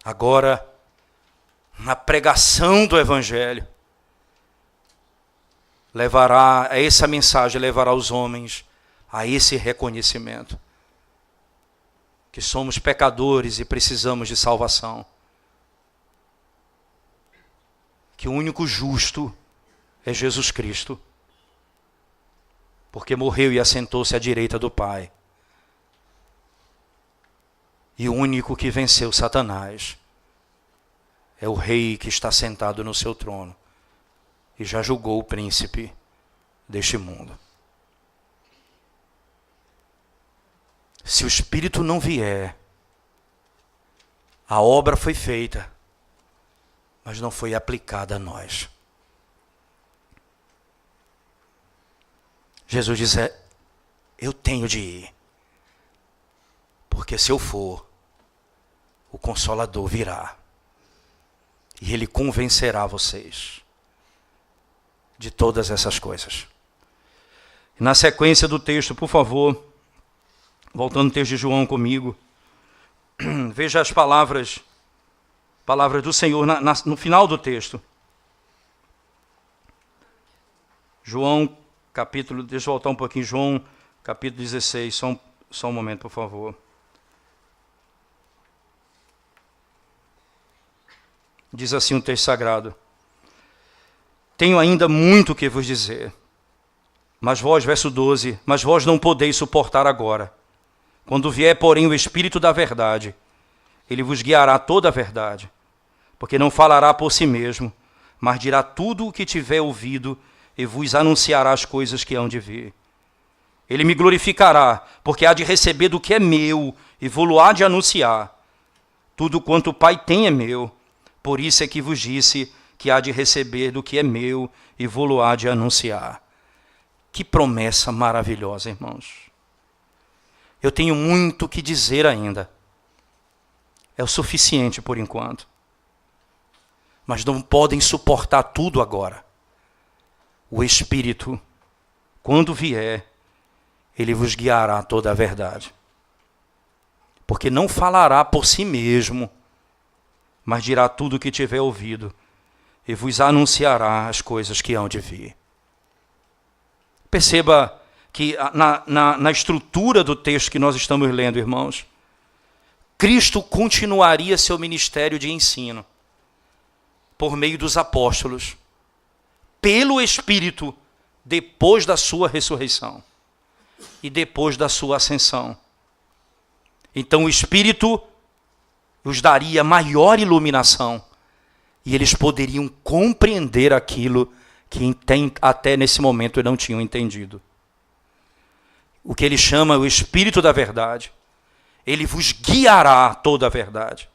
Agora, na pregação do Evangelho, essa mensagem levará os homens a esse reconhecimento. Que somos pecadores e precisamos de salvação. Que o único justo é Jesus Cristo. Porque morreu e assentou-se à direita do Pai. E o único que venceu Satanás é o Rei que está sentado no seu trono e já julgou o príncipe deste mundo. Se o Espírito não vier, a obra foi feita, mas não foi aplicada a nós. Jesus diz: eu tenho de ir, porque se eu for, o Consolador virá, e Ele convencerá vocês de todas essas coisas. Na sequência do texto, por favor, voltando ao texto de João comigo, veja as palavras do Senhor no final do texto. João, capítulo, deixa eu voltar um pouquinho, João, capítulo 16, só um momento, por favor. Diz assim o texto sagrado: tenho ainda muito o que vos dizer, mas vós, verso 12, mas vós não podeis suportar agora. Quando vier, porém, o Espírito da verdade, ele vos guiará toda a verdade, porque não falará por si mesmo, mas dirá tudo o que tiver ouvido e vos anunciará as coisas que hão de vir. Ele me glorificará, porque há de receber do que é meu e vou-lo há de anunciar. Tudo quanto o Pai tem é meu, por isso é que vos disse que há de receber do que é meu e vou-lo há de anunciar. Que promessa maravilhosa, irmãos. Eu tenho muito que dizer ainda. É o suficiente por enquanto. Mas não podem suportar tudo agora. O Espírito, quando vier, ele vos guiará a toda a verdade. Porque não falará por si mesmo, mas dirá tudo o que tiver ouvido e vos anunciará as coisas que hão de vir. Perceba que na estrutura do texto que nós estamos lendo, irmãos, Cristo continuaria seu ministério de ensino por meio dos apóstolos, pelo Espírito, depois da sua ressurreição e depois da sua ascensão. Então o Espírito os daria maior iluminação e eles poderiam compreender aquilo que até nesse momento não tinham entendido. O que ele chama o Espírito da verdade. Ele vos guiará toda a verdade.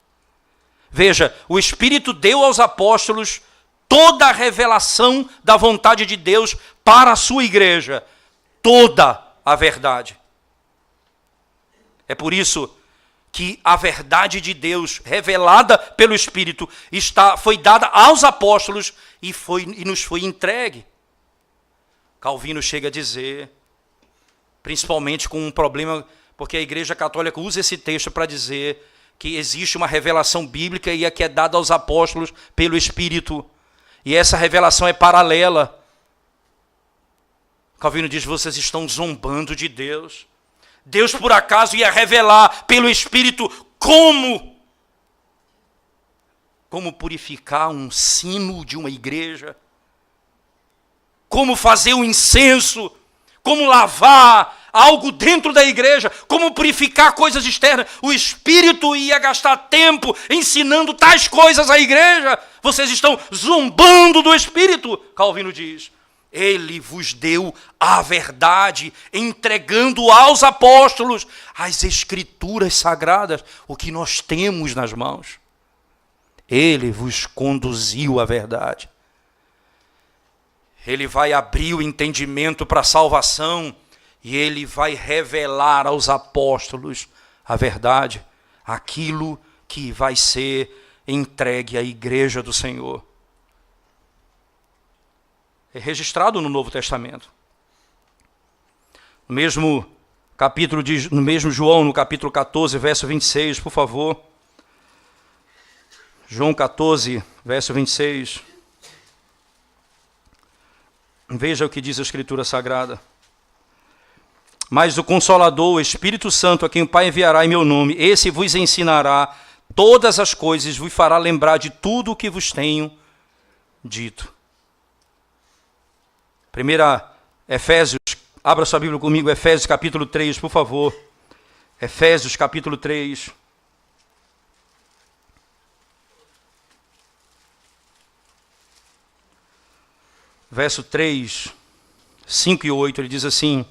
Veja, o Espírito deu aos apóstolos toda a revelação da vontade de Deus para a sua igreja. Toda a verdade. É por isso que a verdade de Deus, revelada pelo Espírito, foi dada aos apóstolos e nos foi entregue. Calvino chega a dizer, principalmente com um problema, porque a Igreja Católica usa esse texto para dizer que existe uma revelação bíblica e a que é dada aos apóstolos pelo Espírito. E essa revelação é paralela. Calvino diz, vocês estão zombando de Deus. Deus, por acaso, ia revelar pelo Espírito como purificar um sino de uma igreja, como fazer um incenso, como lavar algo dentro da igreja, como purificar coisas externas. O Espírito ia gastar tempo ensinando tais coisas à igreja. Vocês estão zombando do Espírito, Calvino diz. Ele vos deu a verdade, entregando aos apóstolos as Escrituras sagradas, o que nós temos nas mãos. Ele vos conduziu à verdade. Ele vai abrir o entendimento para a salvação e ele vai revelar aos apóstolos a verdade, aquilo que vai ser entregue à igreja do Senhor. É registrado no Novo Testamento. No mesmo capítulo, no mesmo João, no capítulo 14, verso 26, por favor. João 14, verso 26. Veja o que diz a Escritura Sagrada. Mas o Consolador, o Espírito Santo, a quem o Pai enviará em meu nome, esse vos ensinará todas as coisas, vos fará lembrar de tudo o que vos tenho dito. Primeira Efésios, abra sua Bíblia comigo, Efésios capítulo 3, por favor. Efésios capítulo 3. Verso 3, 5 e 8, ele diz assim: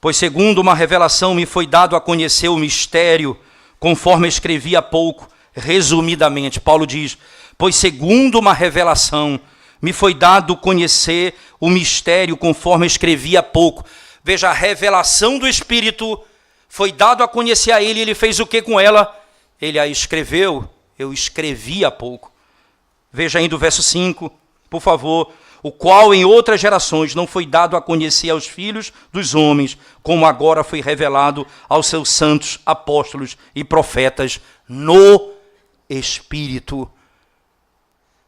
pois segundo uma revelação me foi dado a conhecer o mistério, conforme escrevi há pouco, resumidamente. Paulo diz, pois segundo uma revelação me foi dado conhecer o mistério, conforme escrevi há pouco. Veja, a revelação do Espírito foi dado a conhecer a ele, ele fez o que com ela? Ele a escreveu, eu escrevi há pouco. Veja ainda o verso 5, por favor. O qual em outras gerações não foi dado a conhecer aos filhos dos homens, como agora foi revelado aos seus santos apóstolos e profetas no Espírito.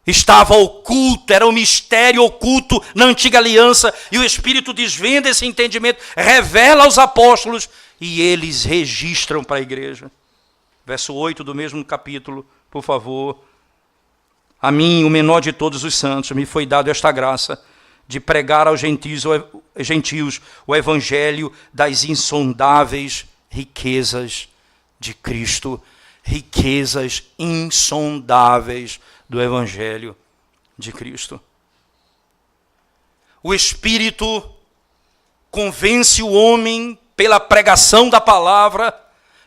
Estava oculto, era um mistério oculto na antiga aliança, e o Espírito desvenda esse entendimento, revela aos apóstolos, e eles registram para a igreja. Verso 8 do mesmo capítulo, por favor. A mim, o menor de todos os santos, me foi dado esta graça de pregar aos gentios o evangelho das insondáveis riquezas de Cristo. Riquezas insondáveis do evangelho de Cristo. O Espírito convence o homem pela pregação da palavra.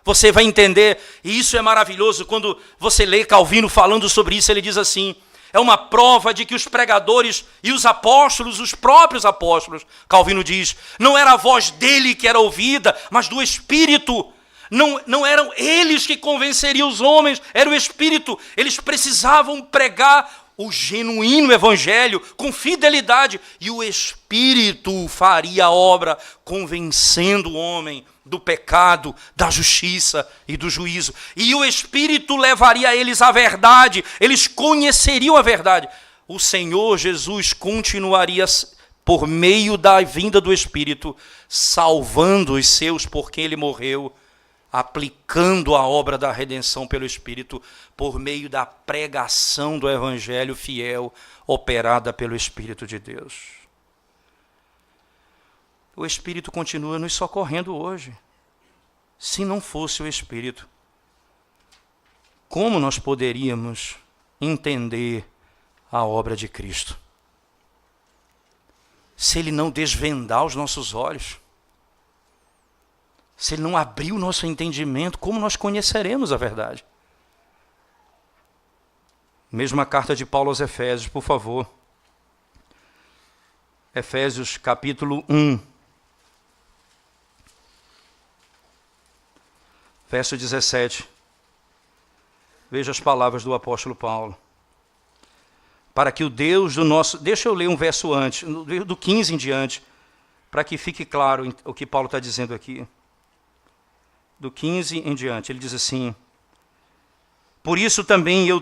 Você vai entender, e isso é maravilhoso, quando você lê Calvino falando sobre isso, ele diz assim, é uma prova de que os pregadores e os apóstolos, os próprios apóstolos, Calvino diz, não era a voz dele que era ouvida, mas do Espírito. Não eram eles que convenceriam os homens, era o Espírito. Eles precisavam pregar o genuíno evangelho com fidelidade, e o Espírito faria a obra, convencendo o homem do pecado, da justiça e do juízo. E o Espírito levaria eles à verdade, eles conheceriam a verdade. O Senhor Jesus continuaria, por meio da vinda do Espírito, salvando os seus por quem ele morreu, aplicando a obra da redenção pelo Espírito, por meio da pregação do Evangelho fiel, operada pelo Espírito de Deus. O Espírito continua nos socorrendo hoje. Se não fosse o Espírito, como nós poderíamos entender a obra de Cristo? Se Ele não desvendar os nossos olhos, se Ele não abrir o nosso entendimento, como nós conheceremos a verdade? Mesma carta de Paulo aos Efésios, por favor. Efésios capítulo 1. Verso 17. Veja as palavras do apóstolo Paulo. Para que o Deus do nosso... Deixa eu ler um verso antes, do 15 em diante, para que fique claro o que Paulo está dizendo aqui. Do 15 em diante, ele diz assim: por isso também eu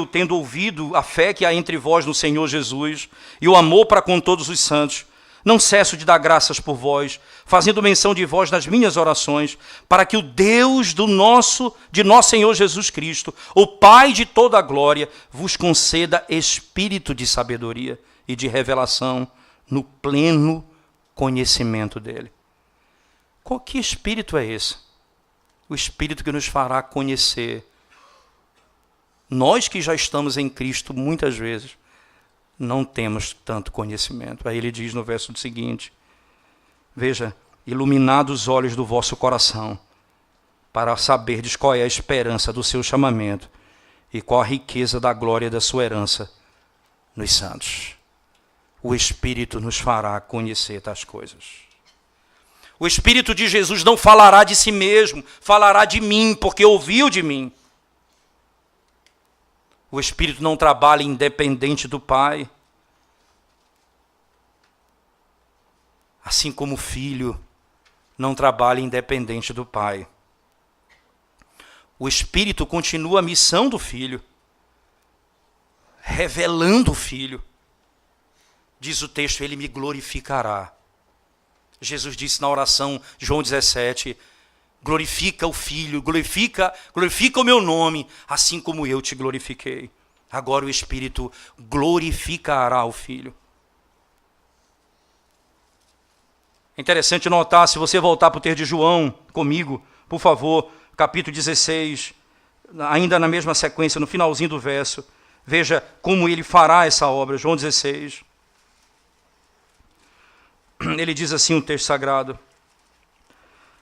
tendo ouvido a fé que há entre vós no Senhor Jesus e o amor para com todos os santos, não cesso de dar graças por vós, fazendo menção de vós nas minhas orações, para que o Deus de nosso Senhor Jesus Cristo, o Pai de toda a glória, vos conceda espírito de sabedoria e de revelação no pleno conhecimento dele. Que espírito é esse? O espírito que nos fará conhecer. Nós que já estamos em Cristo, muitas vezes, não temos tanto conhecimento. Aí ele diz no verso seguinte, veja, iluminados os olhos do vosso coração, para saberdes qual é a esperança do seu chamamento e qual a riqueza da glória da sua herança nos santos. O Espírito nos fará conhecer tais coisas. O Espírito de Jesus não falará de si mesmo, falará de mim, porque ouviu de mim. O Espírito não trabalha independente do Pai. Assim como o Filho não trabalha independente do Pai. O Espírito continua a missão do Filho, revelando o Filho. Diz o texto, ele me glorificará. Jesus disse na oração, João 17, glorifica o Filho, glorifica o meu nome, assim como eu te glorifiquei. Agora o Espírito glorificará o Filho. É interessante notar, se você voltar para o texto de João comigo, por favor, capítulo 16, ainda na mesma sequência, no finalzinho do verso, veja como ele fará essa obra, João 16. Ele diz assim o texto sagrado,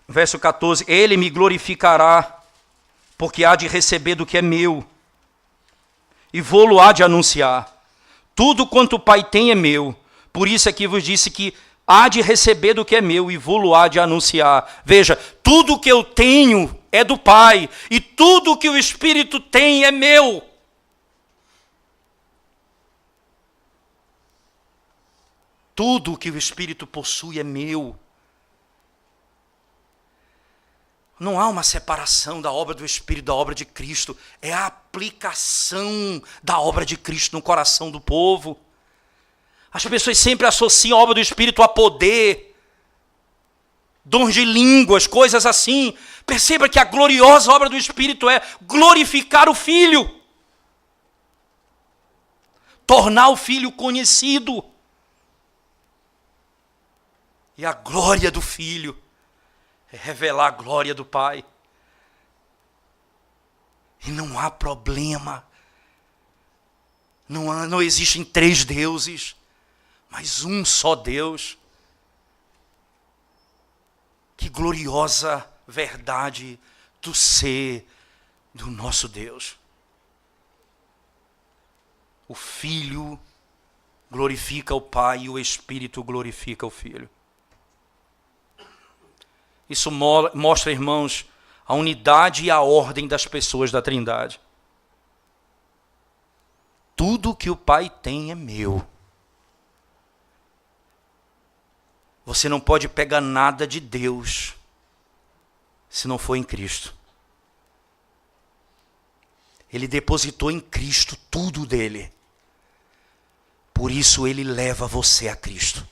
verso 14, ele me glorificará, porque há de receber do que é meu, e vou-lo há de anunciar. Tudo quanto o Pai tem é meu, por isso é que vos disse que há de receber do que é meu, e vou-lo há de anunciar. Veja, tudo que eu tenho é do Pai, e tudo que o Espírito tem é meu. Tudo que o Espírito possui é meu. Não há uma separação da obra do Espírito da obra de Cristo. É a aplicação da obra de Cristo no coração do povo. As pessoas sempre associam a obra do Espírito a poder, dons de línguas, coisas assim. Perceba que a gloriosa obra do Espírito é glorificar o Filho. Tornar o Filho conhecido. E a glória do Filho é revelar a glória do Pai. E não há problema. Não existem três deuses, mas um só Deus. Que gloriosa verdade do ser do nosso Deus. O Filho glorifica o Pai e o Espírito glorifica o Filho. Isso mostra, irmãos, a unidade e a ordem das pessoas da Trindade. Tudo que o Pai tem é meu. Você não pode pegar nada de Deus se não for em Cristo. Ele depositou em Cristo tudo dele. Por isso ele leva você a Cristo.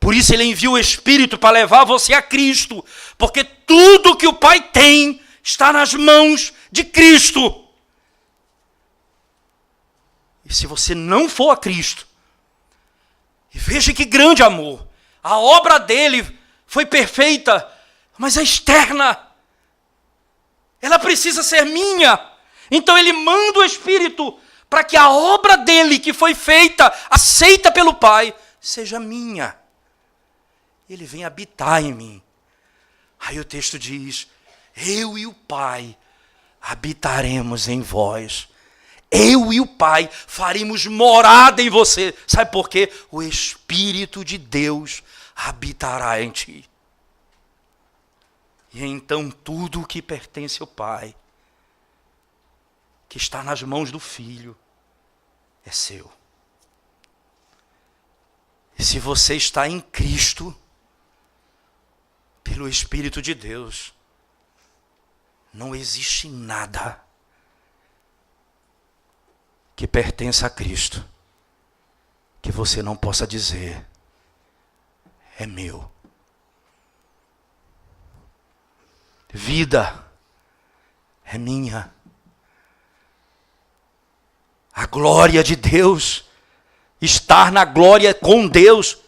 Por isso ele envia o Espírito para levar você a Cristo. Porque tudo que o Pai tem está nas mãos de Cristo. E se você não for a Cristo, e veja que grande amor, a obra dele foi perfeita, mas é externa. Ela precisa ser minha. Então ele manda o Espírito para que a obra dele que foi feita, aceita pelo Pai, seja minha. Ele vem habitar em mim. Aí o texto diz, eu e o Pai habitaremos em vós. eu e o Pai faremos morada em você. Sabe por quê? O Espírito de Deus habitará em ti. E então tudo o que pertence ao Pai, que está nas mãos do Filho, é seu. E se você está em Cristo, pelo Espírito de Deus, não existe nada que pertença a Cristo que você não possa dizer, é meu. Vida é minha. A glória de Deus, estar na glória com Deus,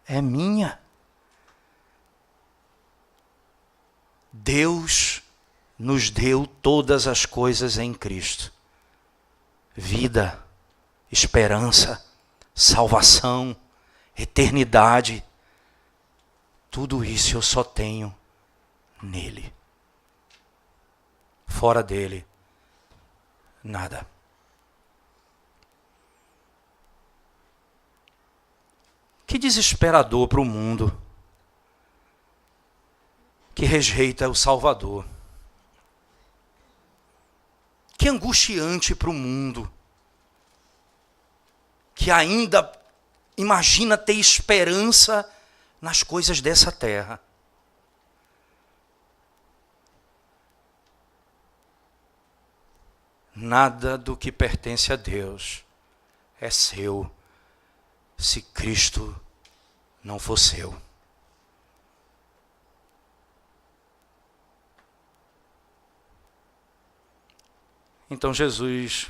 é minha. Deus nos deu todas as coisas em Cristo. Vida, esperança, salvação, eternidade. Tudo isso eu só tenho nele. Fora dele, nada. Que desesperador para o mundo que rejeita o Salvador. Que angustiante para o mundo que ainda imagina ter esperança nas coisas dessa terra. Nada do que pertence a Deus é seu, se Cristo não for seu. Então Jesus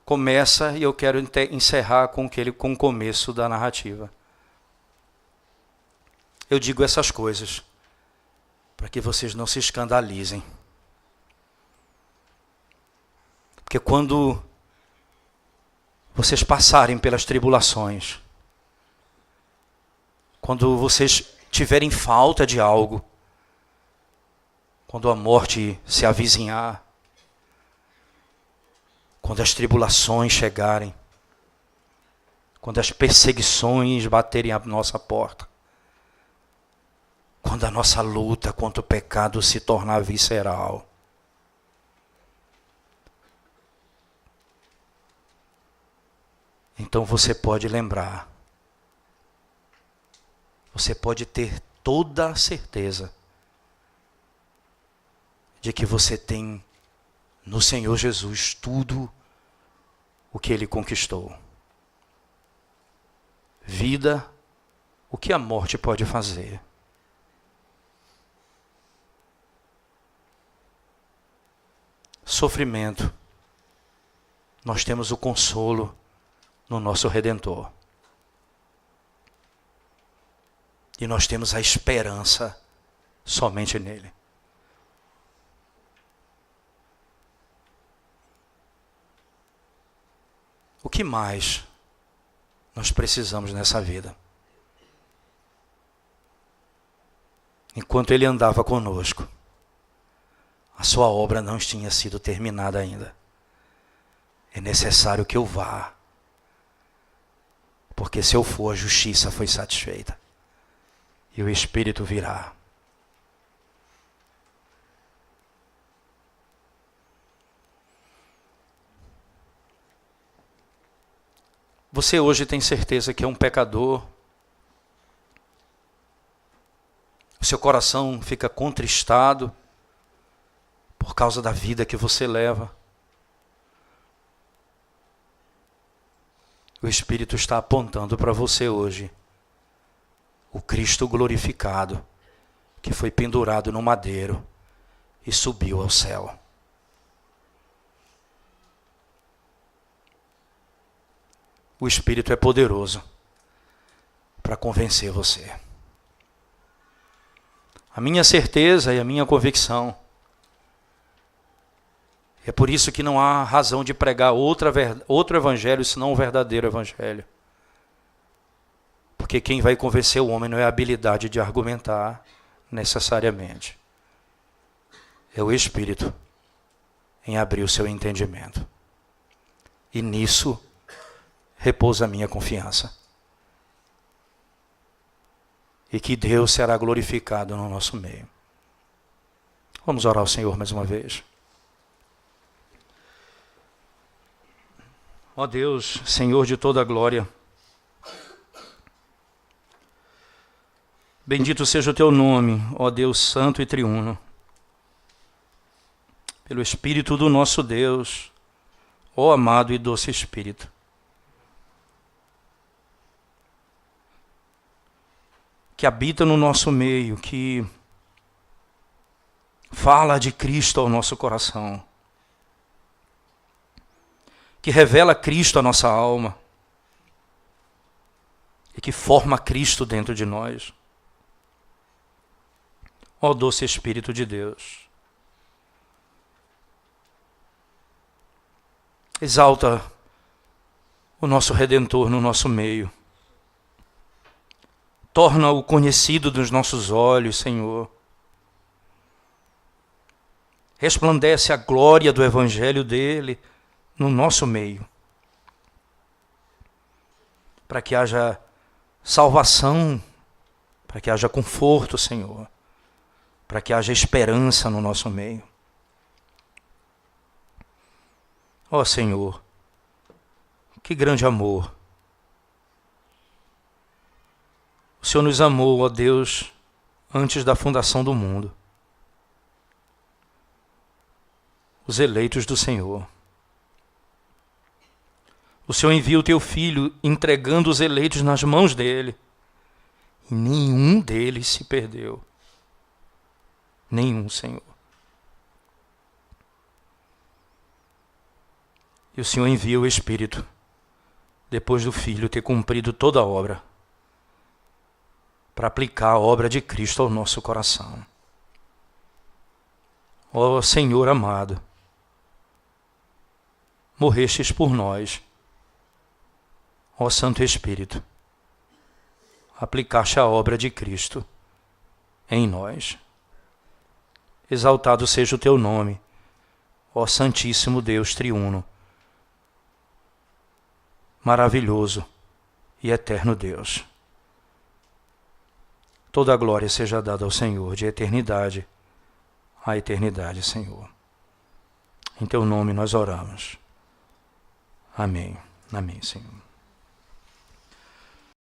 começa, e eu quero encerrar com o começo da narrativa. Eu digo essas coisas para que vocês não se escandalizem. Porque quando vocês passarem pelas tribulações, quando vocês tiverem falta de algo, quando a morte se avizinhar, quando as tribulações chegarem, quando as perseguições baterem à nossa porta, quando a nossa luta contra o pecado se tornar visceral, então você pode lembrar, você pode ter toda a certeza de que você tem no Senhor Jesus tudo o que Ele conquistou. Vida, o que a morte pode fazer. Sofrimento, nós temos o consolo no nosso Redentor. E nós temos a esperança somente nele. O que mais nós precisamos nessa vida? Enquanto ele andava conosco, a sua obra não tinha sido terminada ainda. É necessário que eu vá, porque se eu for, a justiça foi satisfeita. E o Espírito virá. Você hoje tem certeza que é um pecador? O seu coração fica contristado por causa da vida que você leva. O Espírito está apontando para você hoje o Cristo glorificado, que foi pendurado no madeiro e subiu ao céu. O Espírito é poderoso para convencer você. A minha certeza e a minha convicção, é por isso que não há razão de pregar outro evangelho senão o verdadeiro evangelho. Porque quem vai convencer o homem não é a habilidade de argumentar necessariamente. É o Espírito em abrir o seu entendimento. E nisso repousa a minha confiança. E que Deus será glorificado no nosso meio. Vamos orar ao Senhor mais uma vez. Ó Deus, Senhor de toda a glória, bendito seja o teu nome, ó Deus santo e triuno, pelo Espírito do nosso Deus, ó amado e doce Espírito. Que habita no nosso meio, que fala de Cristo ao nosso coração, que revela Cristo à nossa alma e que forma Cristo dentro de nós. Ó doce Espírito de Deus, exalta o nosso Redentor no nosso meio. Torna-o conhecido dos nossos olhos, Senhor. Resplandece a glória do Evangelho dele no nosso meio. Para que haja salvação, para que haja conforto, Senhor. Para que haja esperança no nosso meio. Ó Senhor, que grande amor. O Senhor nos amou, ó Deus, antes da fundação do mundo. Os eleitos do Senhor. O Senhor envia o teu Filho, entregando os eleitos nas mãos dele. E nenhum deles se perdeu. Nenhum, Senhor. E o Senhor envia o Espírito, depois do Filho ter cumprido toda a obra, para aplicar a obra de Cristo ao nosso coração. Ó Senhor amado, morrestes por nós. Ó Santo Espírito, aplicaste a obra de Cristo em nós. Exaltado seja o teu nome, ó Santíssimo Deus triuno, maravilhoso e eterno Deus. Toda a glória seja dada ao Senhor, de eternidade a eternidade, Senhor. Em teu nome nós oramos. Amém. Amém, Senhor.